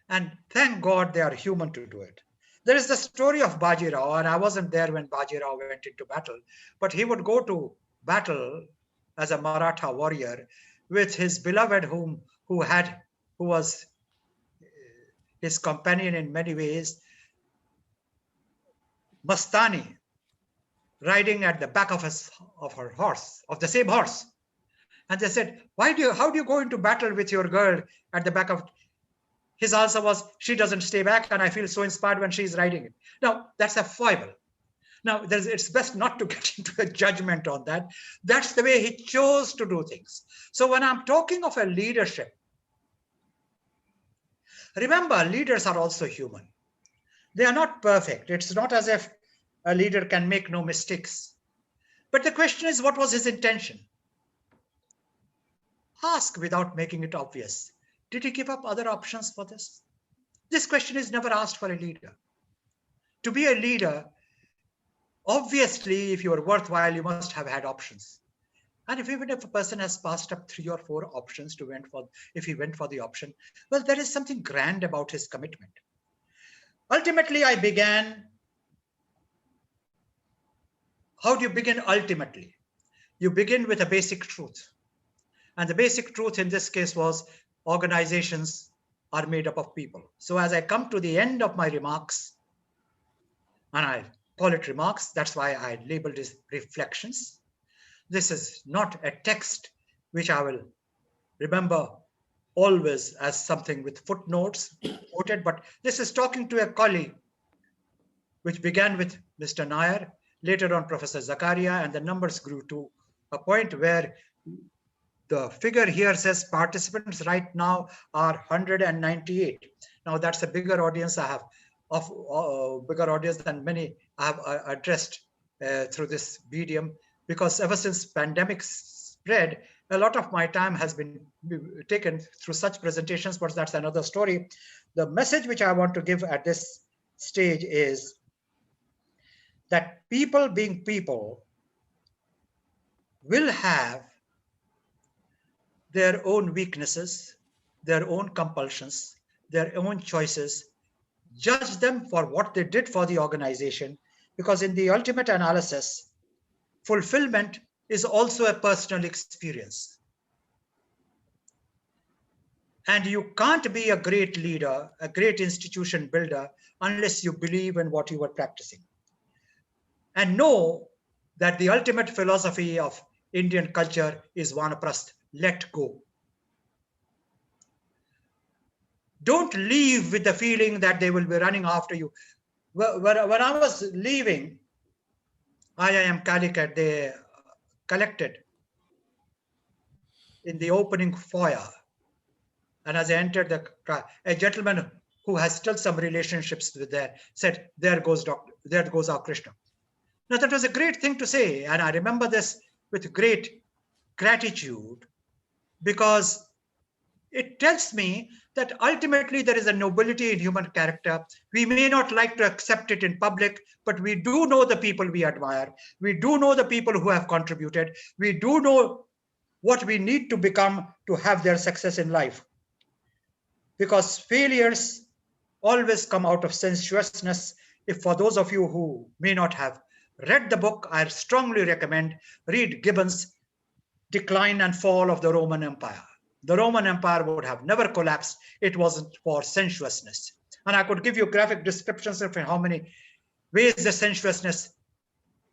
And thank God they are human to do it. There is the story of Baji Rao, and I wasn't there when Baji Rao went into battle, but he would go to battle as a Maratha warrior with his beloved who was his companion in many ways, Mastani, riding at the back of her horse, of the same horse. And they said, how do you go into battle with your girl at the back of? His answer was, she doesn't stay back, and I feel so inspired when she's riding it. Now, that's a foible. Now, it's best not to get into a judgment on that. That's the way he chose to do things. So when I'm talking of a leadership, remember, leaders are also human. They are not perfect. It's not as if a leader can make no mistakes. But the question is, what was his intention? Ask without making it obvious. Did he give up other options for this? This question is never asked for a leader. To be a leader, obviously, if you are worthwhile, you must have had options. And even if a person has passed up 3 or 4 options if he went for the option, well, there is something grand about his commitment. Ultimately, I began. How do you begin ultimately? You begin with a basic truth. And the basic truth in this case was organizations are made up of people. So as I come to the end of my remarks, and I call it remarks, that's why I labeled it reflections. This is not a text which I will remember always as something with footnotes quoted, but this is talking to a colleague, which began with Mr. Nair, later on Professor Zakaria, and the numbers grew to a point where the figure here says participants right now are 198. Now that's a bigger audience I have, bigger audience than many I have addressed through this medium, because ever since pandemic spread, a lot of my time has been taken through such presentations, but that's another story. The message which I want to give at this stage is that people being people will have their own weaknesses, their own compulsions, their own choices. Judge them for what they did for the organization, because in the ultimate analysis, fulfillment is also a personal experience. And you can't be a great leader, a great institution builder, unless you believe in what you are practicing. And know that the ultimate philosophy of Indian culture is Vanaprasth, let go. Don't leave with the feeling that they will be running after you. When I was leaving IIM Calicut, they collected in the opening foyer. And as I entered the car, a gentleman who has still some relationships with there said, there goes our Krishna. Now that was a great thing to say. And I remember this with great gratitude, because it tells me that ultimately there is a nobility in human character. We may not like to accept it in public, but we do know the people we admire. We do know the people who have contributed. We do know what we need to become to have their success in life. Because failures always come out of sensuousness. If for those of you who may not have read the book, I strongly recommend read Gibbon's Decline and Fall of the Roman Empire. The Roman Empire would have never collapsed. It wasn't for sensuousness. And I could give you graphic descriptions of how many ways the sensuousness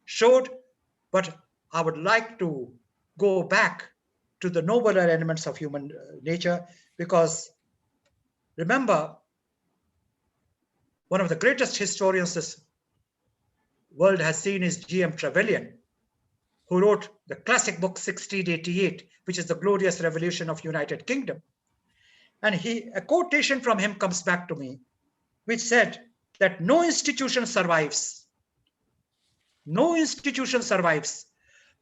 showed, but I would like to go back to the nobler elements of human nature, because remember, one of the greatest historians this world has seen is G.M. Trevelyan, who wrote the classic book 1688, which is the Glorious Revolution of United Kingdom. And a quotation from him comes back to me, which said that no institution survives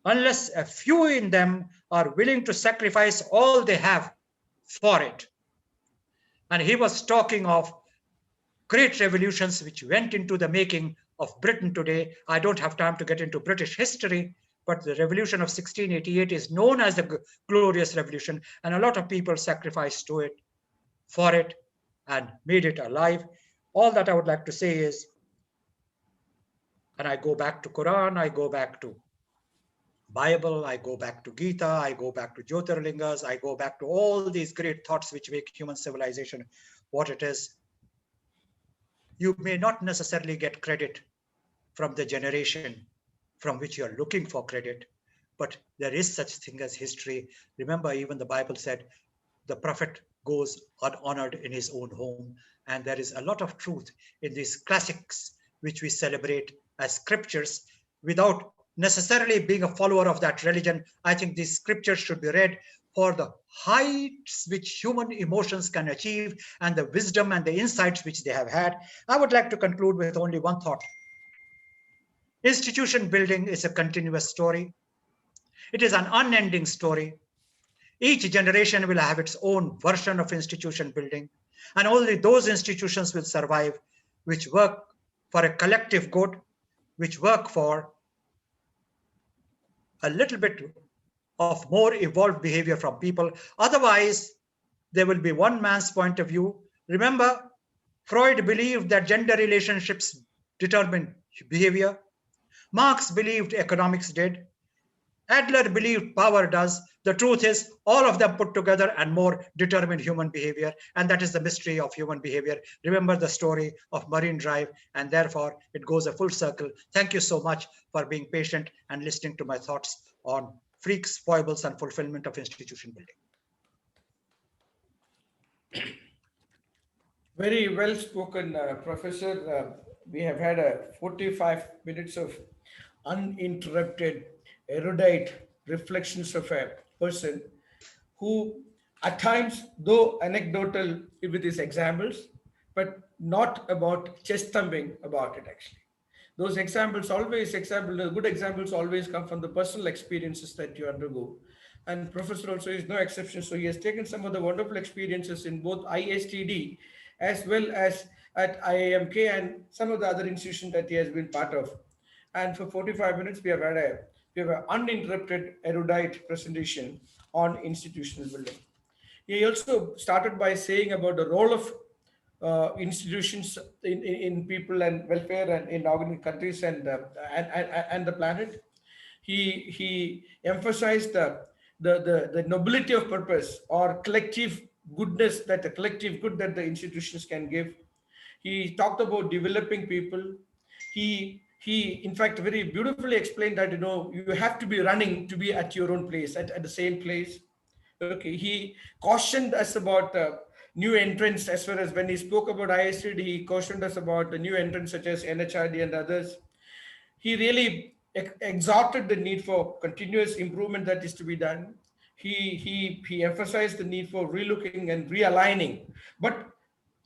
unless a few in them are willing to sacrifice all they have for it. And he was talking of great revolutions which went into the making of Britain today. I don't have time to get into British history, but the revolution of 1688 is known as the Glorious Revolution, and a lot of people sacrificed for it and made it alive. All that I would like to say is, and I go back to Quran, I go back to Bible, I go back to Gita, I go back to Jyotirlingas, I go back to all these great thoughts which make human civilization what it is. You may not necessarily get credit from the generation from which you are looking for credit, but there is such thing as history. Remember, even the Bible said the prophet goes unhonored in his own home, and there is a lot of truth in these classics which we celebrate as scriptures without necessarily being a follower of that religion. I think these scriptures should be read for the heights which human emotions can achieve and the wisdom and the insights which they have had. I would like to conclude with only one thought. Institution building is a continuous story. It is an unending story. Each generation will have its own version of institution building, and only those institutions will survive which work for a collective good, which work for a little bit of more evolved behavior from people. Otherwise, there will be one man's point of view. Remember, Freud believed that gender relationships determine behavior. Marx believed economics did. Adler believed power does. The truth is, all of them put together and more determine human behavior, and that is the mystery of human behavior. Remember the story of Marine Drive, and therefore it goes a full circle. Thank you so much for being patient and listening to my thoughts on freaks, foibles, and fulfillment of institution building. Very well spoken, Professor. We have had 45 minutes of uninterrupted, erudite reflections of a person who, at times, though anecdotal with his examples, but not about chest thumping about it actually. Those good examples always come from the personal experiences that you undergo. And Professor also is no exception. So he has taken some of the wonderful experiences in both ISTD as well as at IIMK and some of the other institutions that he has been part of. And for 45 minutes, we have an uninterrupted erudite presentation on institutional building. He also started by saying about the role of institutions in people and welfare and in organic countries and the planet. He emphasized the nobility of purpose or collective goodness, that the collective good that the institutions can give. He talked about developing people. He in fact very beautifully explained that you have to be running to be at your own place, at the same place. Okay, he cautioned us about new entrants, as far as when he spoke about ISTD, he cautioned us about the new entrants such as NHRD and others. He really exhorted the need for continuous improvement that is to be done. He emphasized the need for relooking and realigning, but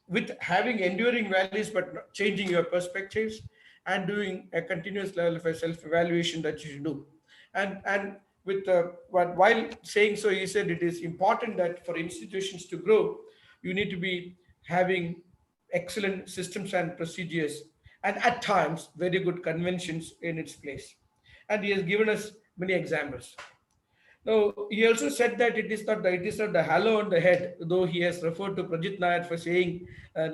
with having enduring values, but changing your perspectives and doing a continuous level of self-evaluation that you should do. And with while saying so, he said it is important that for institutions to grow, you need to be having excellent systems and procedures, and at times very good conventions in its place. And he has given us many examples. Now, he also said that it is not the halo on the head, though he has referred to Prajit Nair for saying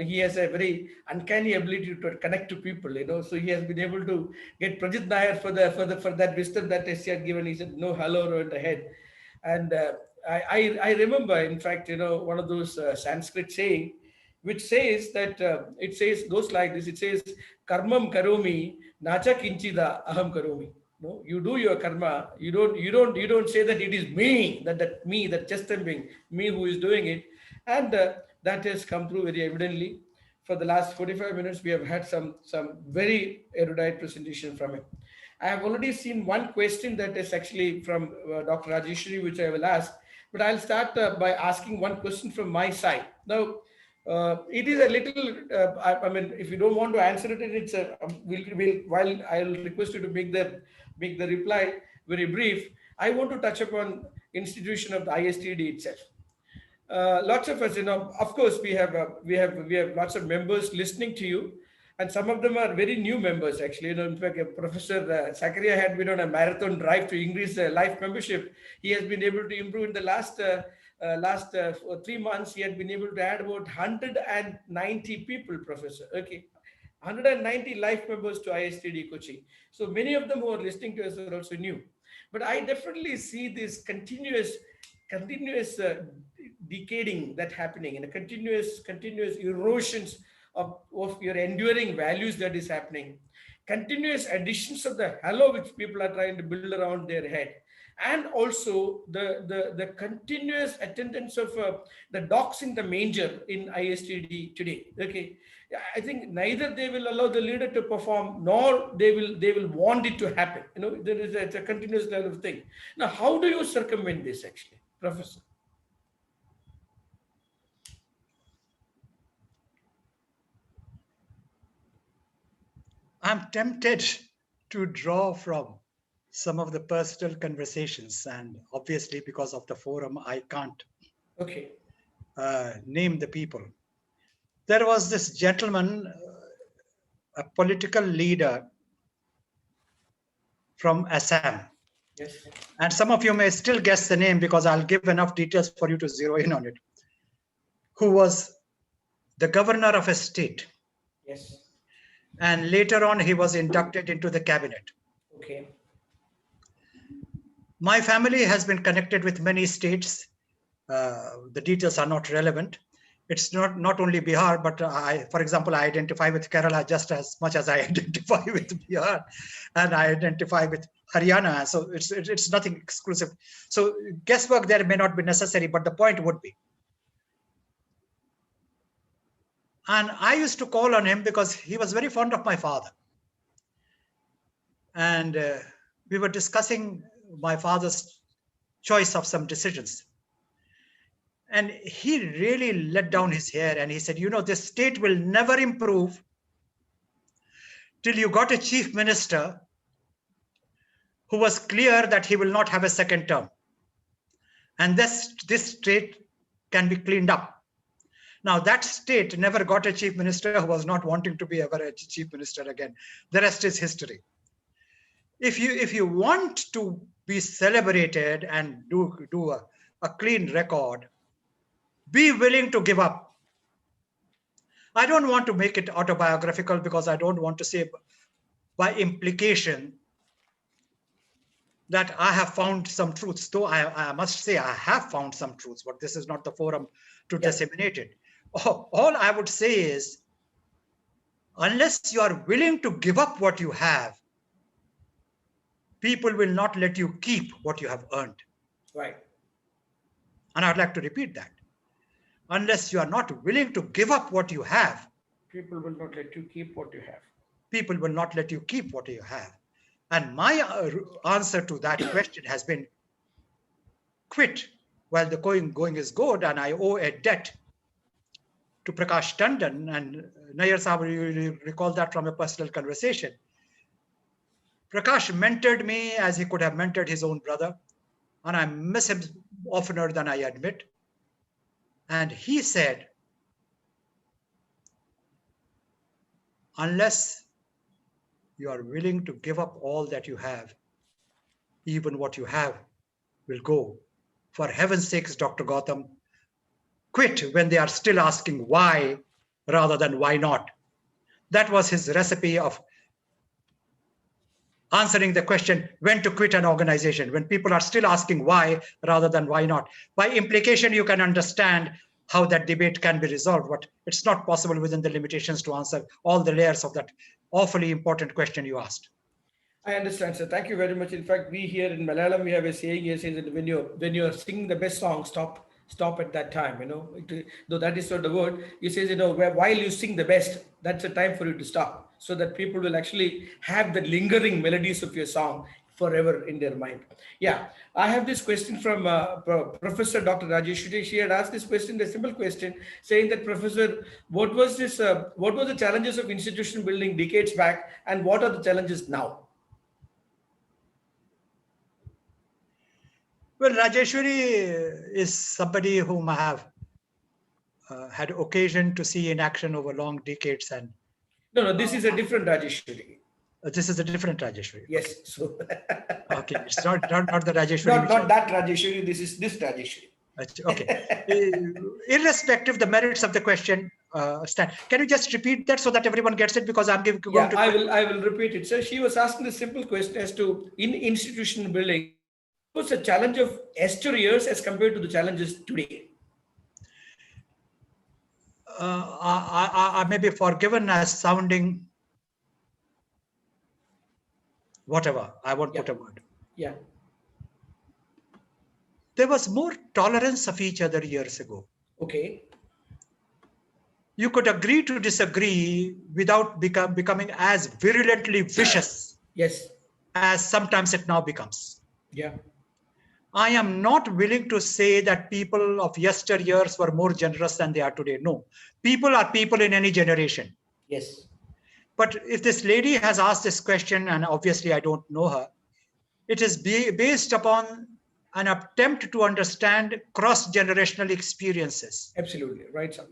he has a very uncanny ability to connect to people. So he has been able to get Prajit Nair for that wisdom that he had given. He said no halo on the head, and I remember, in fact, one of those Sanskrit saying, which says that goes like this. It says karmam karomi nacha kinchida aham karomi. No, you do your karma. You don't say that it is me, that just being me who is doing it. And that has come through very evidently. For the last 45 minutes, we have had some very erudite presentation from him. I have already seen one question that is actually from Dr. Rajeshwari, which I will ask, but I'll start by asking one question from my side. Now, it is a little, I mean, if you don't want to answer it, it's while I'll request you to make the reply very brief, I want to touch upon institution of the ISTD itself. Lots of us, of course, we have lots of members listening to you, and some of them are very new members actually. In fact, Professor Zakaria had been on a marathon drive to increase life membership. He has been able to improve in the last 3 months. He had been able to add about 190 people, Professor. Okay. 190 life members to ISTD coaching. So many of them who are listening to us are also new. But I definitely see this continuous decaying that happening, and a continuous erosions of your enduring values that is happening. Continuous additions of the halo which people are trying to build around their head. And also the continuous attendance of the dogs in the manger in ISTD today. Okay, I think neither they will allow the leader to perform, nor they will want it to happen. There is a continuous level of thing. Now, how do you circumvent this actually, Professor? I'm tempted to draw from some of the personal conversations, and obviously because of the forum, I can't name the people. There was this gentleman, a political leader from Assam. Yes. And some of you may still guess the name because I'll give enough details for you to zero in on it, who was the governor of a state. Yes. And later on, he was inducted into the cabinet. Okay. My family has been connected with many states. The details are not relevant. It's not only Bihar, but for example, I identify with Kerala just as much as I identify with Bihar, and I identify with Haryana. So it's nothing exclusive. So guesswork there may not be necessary, but the point would be. And I used to call on him because he was very fond of my father. And we were discussing my father's choice of some decisions. And he really let down his hair and he said, you know, this state will never improve till you got a chief minister who was clear that he will not have a second term. And this state can be cleaned up. Now, that state never got a chief minister who was not wanting to be ever a chief minister again. The rest is history. If you want to be celebrated and do a clean record, be willing to give up. I don't want to make it autobiographical because I don't want to say by implication that I have found some truths, though I must say I have found some truths, but this is not the forum to disseminate it. All I would say is, unless you are willing to give up what you have, people will not let you keep what you have earned. Right. And I'd like to repeat that. Unless you are not willing to give up what you have, people will not let you keep what you have. People will not let you keep what you have. And my answer to that question has been quit while the going is good, and I owe a debt to Prakash Tandon. And Nair Sahib, you recall that from a personal conversation. Prakash mentored me as he could have mentored his own brother, and I miss him oftener than I admit. And he said, unless you are willing to give up all that you have, even what you have will go. For heaven's sakes, Dr. Gautam, quit when they are still asking why rather than why not. That was his recipe of answering the question when to quit an organization, when people are still asking why rather than why not. By implication, you can understand how that debate can be resolved, but it's not possible within the limitations to answer all the layers of that awfully important question you asked. I understand, sir. Thank you very much. In fact, we here in Malayalam, we have a saying here says that when you're singing the best song, stop at that time. You know, though that is not the word. He says, you know, while you sing the best, that's a time for you to stop, so that people will actually have the lingering melodies of your song forever in their mind. Yeah, I have this question from Professor Dr. Rajeshwari. She had asked this question, a simple question, saying that, Professor, what was the challenges of institution building decades back, and what are the challenges now? Well, Rajeshwari is somebody whom I have had occasion to see in action over long decades. And no, this is a different Rajeshwari. This is a different Rajeshwari. Yes. Okay. So okay, it's not the Rajeshwari. Not that Rajeshwari. This is this Rajeshwari. Okay. Irrespective the merits of the question, Stan, can you just repeat that so that everyone gets it? Because I'm going to. I will repeat it. So she was asking the simple question as to, in institutional building, what's the challenge of yesteryears as compared to the challenges today? I may be forgiven as sounding whatever. I won't put a word. Yeah. There was more tolerance of each other years ago. Okay. You could agree to disagree without becoming as virulently vicious. Yes. As sometimes it now becomes. Yeah. I am not willing to say that people of yesteryears were more generous than they are today. No. People are people in any generation. Yes. But if this lady has asked this question, and obviously I don't know her, it is based upon an attempt to understand cross-generational experiences. Absolutely. Right, sir.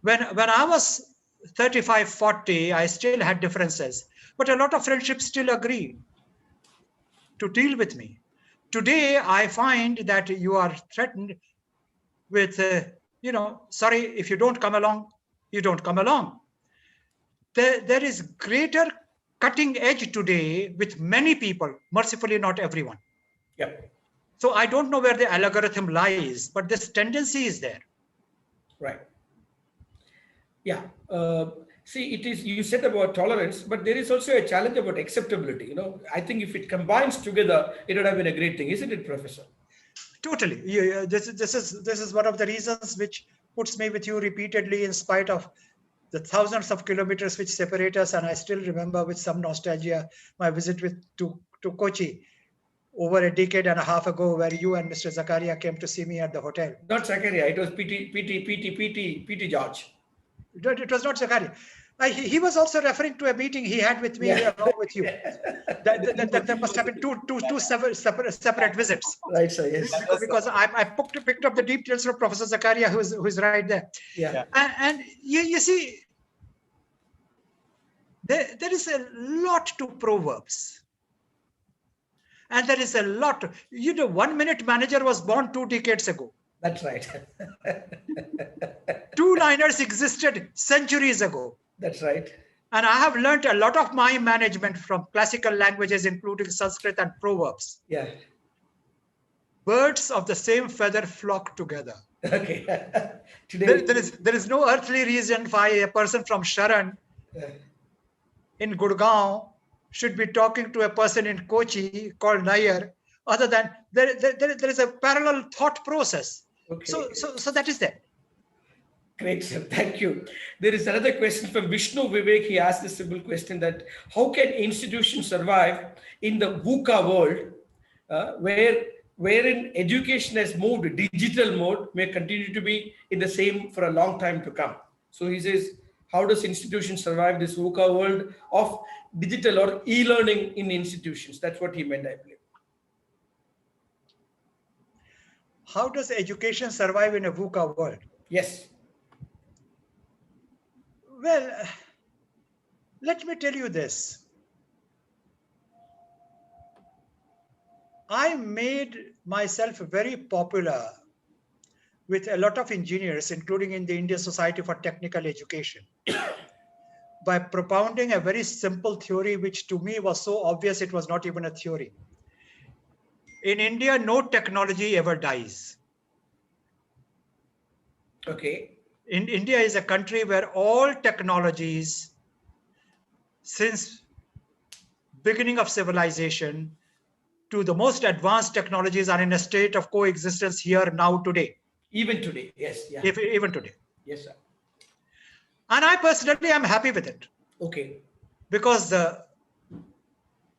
When I was 35, 40, I still had differences, but a lot of friendships still agreed to deal with me. Today, I find that you are threatened with, sorry, if you don't come along, you don't come along. There is greater cutting edge today with many people, mercifully not everyone. Yep. So I don't know where the algorithm lies, but this tendency is there. Right. Yeah. See, it is, you said about tolerance, but there is also a challenge about acceptability. You know, I think if it combines together, it would have been a great thing, isn't it, Professor? Totally. This is one of the reasons which puts me with you repeatedly in spite of the thousands of kilometers which separate us. And I still remember with some nostalgia my visit to Kochi over a decade and a half ago, where you and Mr. Zakaria came to see me at the hotel. Not Zakaria, it was PT George. It was not Zakaria. He was also referring to a meeting he had with me along with you. There must have been two separate visits. Right, sir. Yes. Because I picked up the details from Professor Zakaria, who's right there. Yeah. And you see, there is a lot to Proverbs. And there is a lot. 1-minute manager was born 2 decades ago. That's right. Two-liners existed centuries ago. That's right. And I have learned a lot of my management from classical languages, including Sanskrit and Proverbs. Yeah. Birds of the same feather flock together. Okay. Today, There is no earthly reason why a person from Sharan in Gurgaon should be talking to a person in Kochi called Nair, other than there is a parallel thought process. Okay. So that is there. Great, sir. Thank you. There is another question from Vishnu Vivek. He asked a simple question that how can institutions survive in the VUCA world, wherein education has moved digital mode, may continue to be in the same for a long time to come. So he says, how does institutions survive this VUCA world of digital or e-learning in institutions? That's what he meant, I believe. How does education survive in a VUCA world? Yes. Well, let me tell you this. I made myself very popular with a lot of engineers, including in the Indian Society for Technical Education, by propounding a very simple theory, which to me was so obvious it was not even a theory. In India, no technology ever dies. Okay. India is a country where all technologies, since beginning of civilization to the most advanced technologies, are in a state of coexistence here now today. Even today, yes. Yeah. Even today. Yes, sir. And I personally am happy with it. Okay. Because the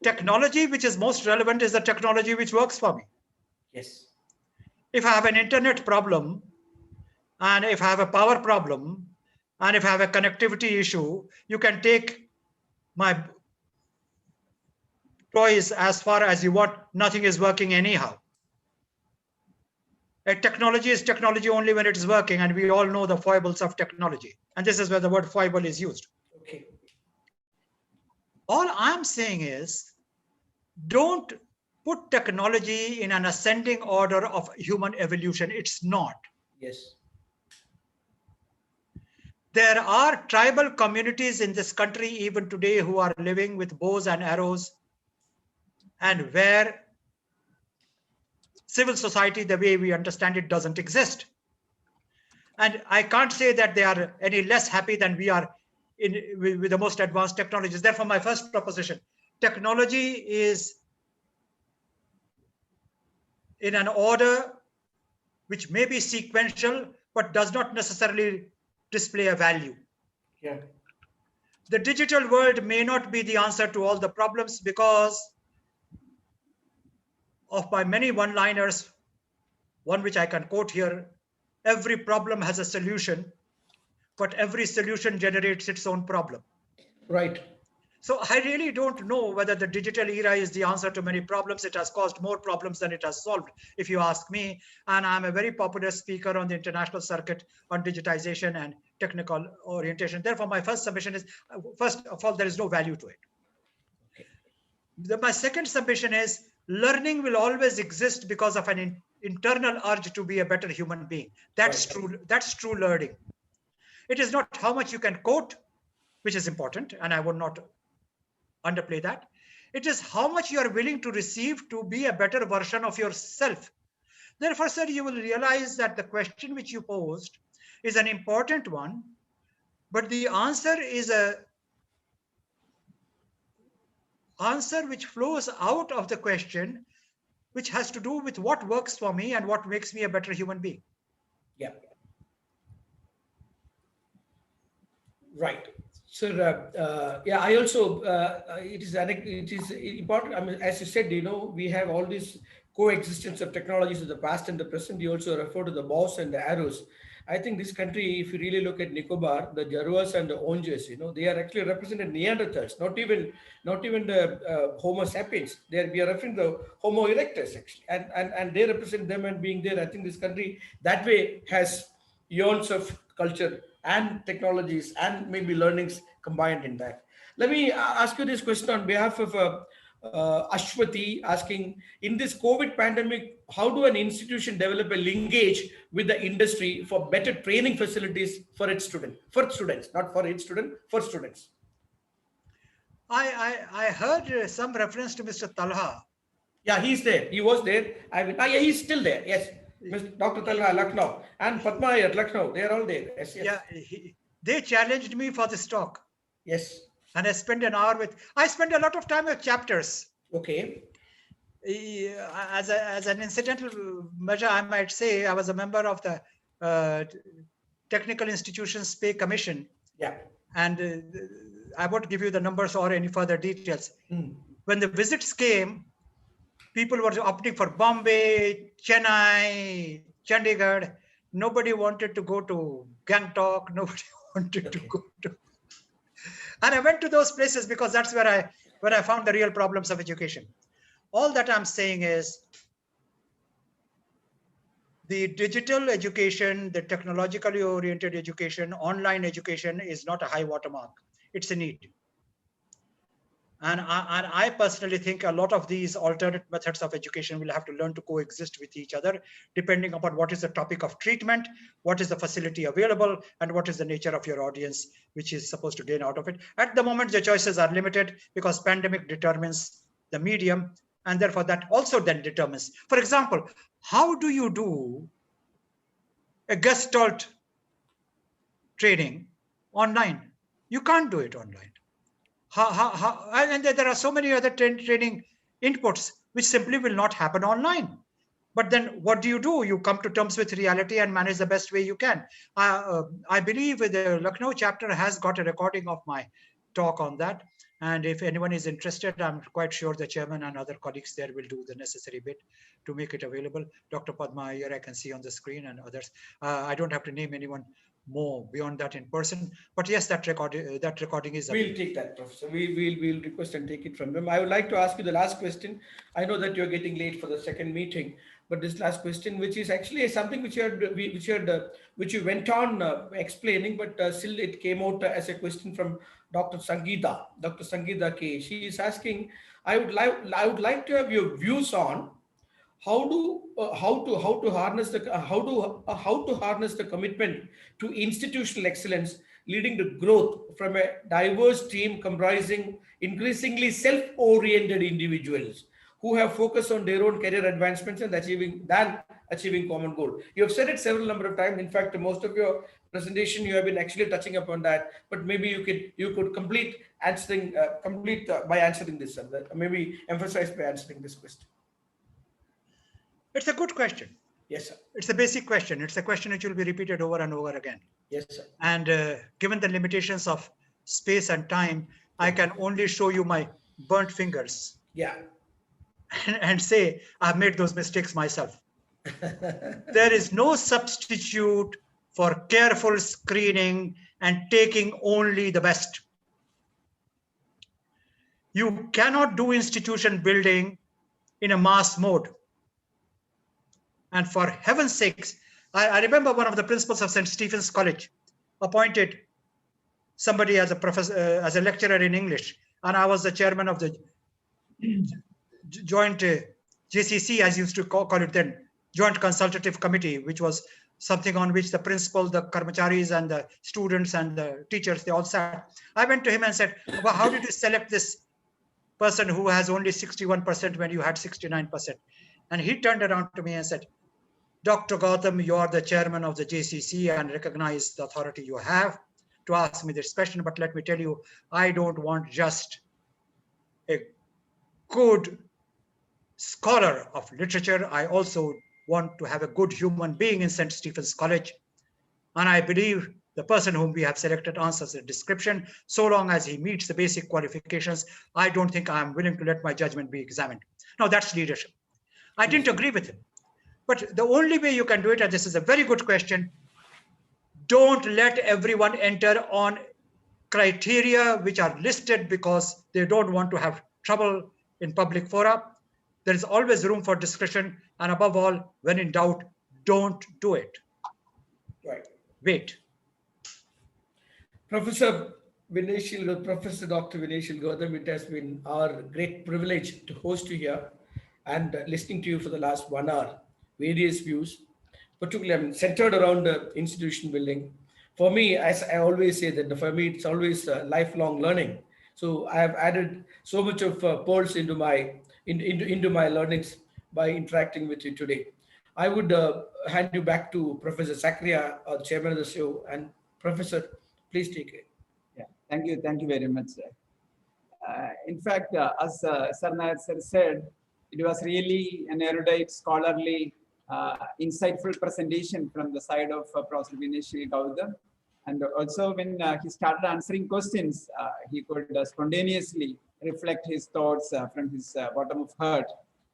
technology which is most relevant is the technology which works for me. Yes. If I have an internet problem, and if I have a power problem, and if I have a connectivity issue, you can take my toys as far as you want. Nothing is working anyhow. A technology is technology only when it is working, and we all know the foibles of technology. And this is where the word foible is used. Okay. All I'm saying is, don't put technology in an ascending order of human evolution. It's not. Yes. There are tribal communities in this country even today who are living with bows and arrows, and where civil society, the way we understand it, doesn't exist. And I can't say that they are any less happy than we are with the most advanced technologies. Therefore, my first proposition, technology is in an order which may be sequential, but does not necessarily display a value. Yeah. The digital world may not be the answer to all the problems because of my many one-liners, one which I can quote here: every problem has a solution, but every solution generates its own problem. Right. So I really don't know whether the digital era is the answer to many problems. It has caused more problems than it has solved, if you ask me. And I'm a very popular speaker on the international circuit on digitization and technical orientation. Therefore, my first submission is, first of all, there is no value to it. My second submission is, learning will always exist because of an internal urge to be a better human being. That's true. That's true learning. It is not how much you can quote, which is important, and I would not underplay that. It is how much you are willing to receive to be a better version of yourself. Therefore, sir, you will realize that the question which you posed is an important one, But the answer is a answer which flows out of the question, which has to do with what works for me and what makes me a better human being. Yeah. Right. So, yeah, I also, it is important. I mean, as you said, we have all this coexistence of technologies of the past and the present. You also refer to the bows and the arrows. I think this country, if you really look at Nicobar, the Jaruas and the Onges, they are actually represented Neanderthals, not even the Homo sapiens. We are referring to the Homo erectus actually, and they represent them and being there. I think this country that way has eons of culture and technologies and maybe learnings combined in that. Let me ask you this question on behalf of Ashwati, asking, in this COVID pandemic, how do an institution develop a linkage with the industry for better training facilities for students, not for its student, for students? I heard some reference to Mr. Talha. Yeah, he's there. He was there. Yeah, he's still there. Yes. Mr. Dr. Talha, Lucknow, and Padma at Lucknow, they are all there. Yes, yes. Yeah, they challenged me for this talk. Yes. And I spent an hour I spent a lot of time with chapters. Okay. As an incidental measure, I might say I was a member of the Technical Institutions Pay Commission. Yeah. And I won't give you the numbers or any further details. When the visits came, people were opting for Bombay, Chennai, Chandigarh. Nobody wanted to go to Gangtok. Nobody wanted to go to. And I went to those places because that's where I found the real problems of education. All that I'm saying is the digital education, the technologically oriented education, online education is not a high watermark. It's a need. And I personally think a lot of these alternate methods of education will have to learn to coexist with each other, depending upon what is the topic of treatment, what is the facility available, and what is the nature of your audience, which is supposed to gain out of it. At the moment, the choices are limited because pandemic determines the medium, and therefore that also then determines. For example, how do you do a Gestalt training online? You can't do it online. And there are so many other training inputs which simply will not happen online. But then what do? You come to terms with reality and manage the best way you can. I believe the Lucknow chapter has got a recording of my talk on that. And if anyone is interested, I'm quite sure the chairman and other colleagues there will do the necessary bit to make it available. Dr. Padma here I can see on the screen, and others. I don't have to name anyone more beyond that in person, but yes, that recording is available. We'll take that, Professor. We'll request and take it from them. I would like to ask you the last question. I know that you're getting late for the second meeting, but this last question, which is actually something which you went on explaining, but still it came out as a question from Dr. Sangeeta K. She is asking, I would like to have your views on how to harness the commitment to institutional excellence, leading to growth from a diverse team comprising increasingly self-oriented individuals who have focused on their own career advancements and achieving common goal. You have said it several number of times. In fact, most of your presentation you have been actually touching upon that, but maybe you could complete by answering this, maybe emphasize by answering this question. It's a good question. Yes, sir. It's a basic question. It's a question which will be repeated over and over again. Yes, sir. And given the limitations of space and time, I can only show you my burnt fingers. Yeah. And say, I've made those mistakes myself. There is no substitute for careful screening and taking only the best. You cannot do institution building in a mass mode. And for heaven's sakes, I remember one of the principals of St. Stephen's College appointed somebody as a professor, as a lecturer in English. And I was the chairman of the joint JCC, as used to call it then, Joint Consultative Committee, which was something on which the principal, the karmacharis and the students and the teachers, they all sat. I went to him and said, well, how did you select this person who has only 61% when you had 69%? And he turned around to me and said, Dr. Gautam, you are the chairman of the JCC and recognize the authority you have to ask me this question, but let me tell you, I don't want just a good scholar of literature. I also want to have a good human being in St. Stephen's College. And I believe the person whom we have selected answers the description. So long as he meets the basic qualifications, I don't think I am willing to let my judgment be examined. Now, that's leadership. I didn't agree with him. But the only way you can do it, and this is a very good question, don't let everyone enter on criteria which are listed because they don't want to have trouble in public fora. There is always room for discretion. And above all, when in doubt, don't do it. Right. Wait. Professor Professor Dr. Vinayshil Gautam, it has been our great privilege to host you here and listening to you for the last 1 hour. Various views, particularly centered around institution building. For me, as I always say that for me, it's always lifelong learning. So I have added so much of pearls into my learnings by interacting with you today. I would hand you back to Professor Zakaria, chairman of the show, and Professor, please take it. Yeah, thank you very much, sir. In fact, as Sir Nair sir said, it was really an erudite, scholarly, insightful presentation from the side of Professor Vinayshil Gautam. And also when he started answering questions, he could spontaneously reflect his thoughts from his bottom of heart.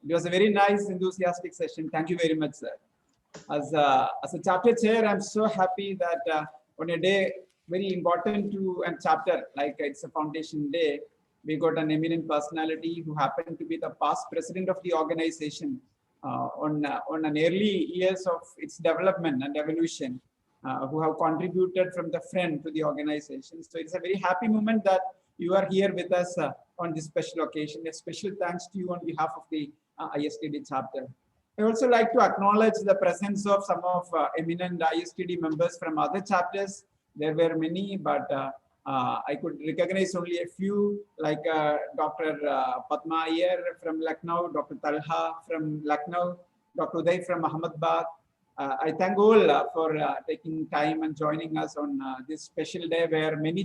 It was a very nice, enthusiastic session. Thank you very much, sir. As a chapter chair, I'm so happy that on a day very important to a chapter, like it's a foundation day, we got an eminent personality who happened to be the past president of the organization on an early years of its development and evolution, who have contributed from the front to the organization. So it's a very happy moment that you are here with us on this special occasion. A special thanks to you on behalf of the ISTD chapter. I also like to acknowledge the presence of some of eminent ISTD members from other chapters. There were many, but I could recognize only a few, like Dr. Padma Iyer from Lucknow, Dr. Talha from Lucknow, Dr. Uday from Ahmedabad. I thank all for taking time and joining us on this special day where many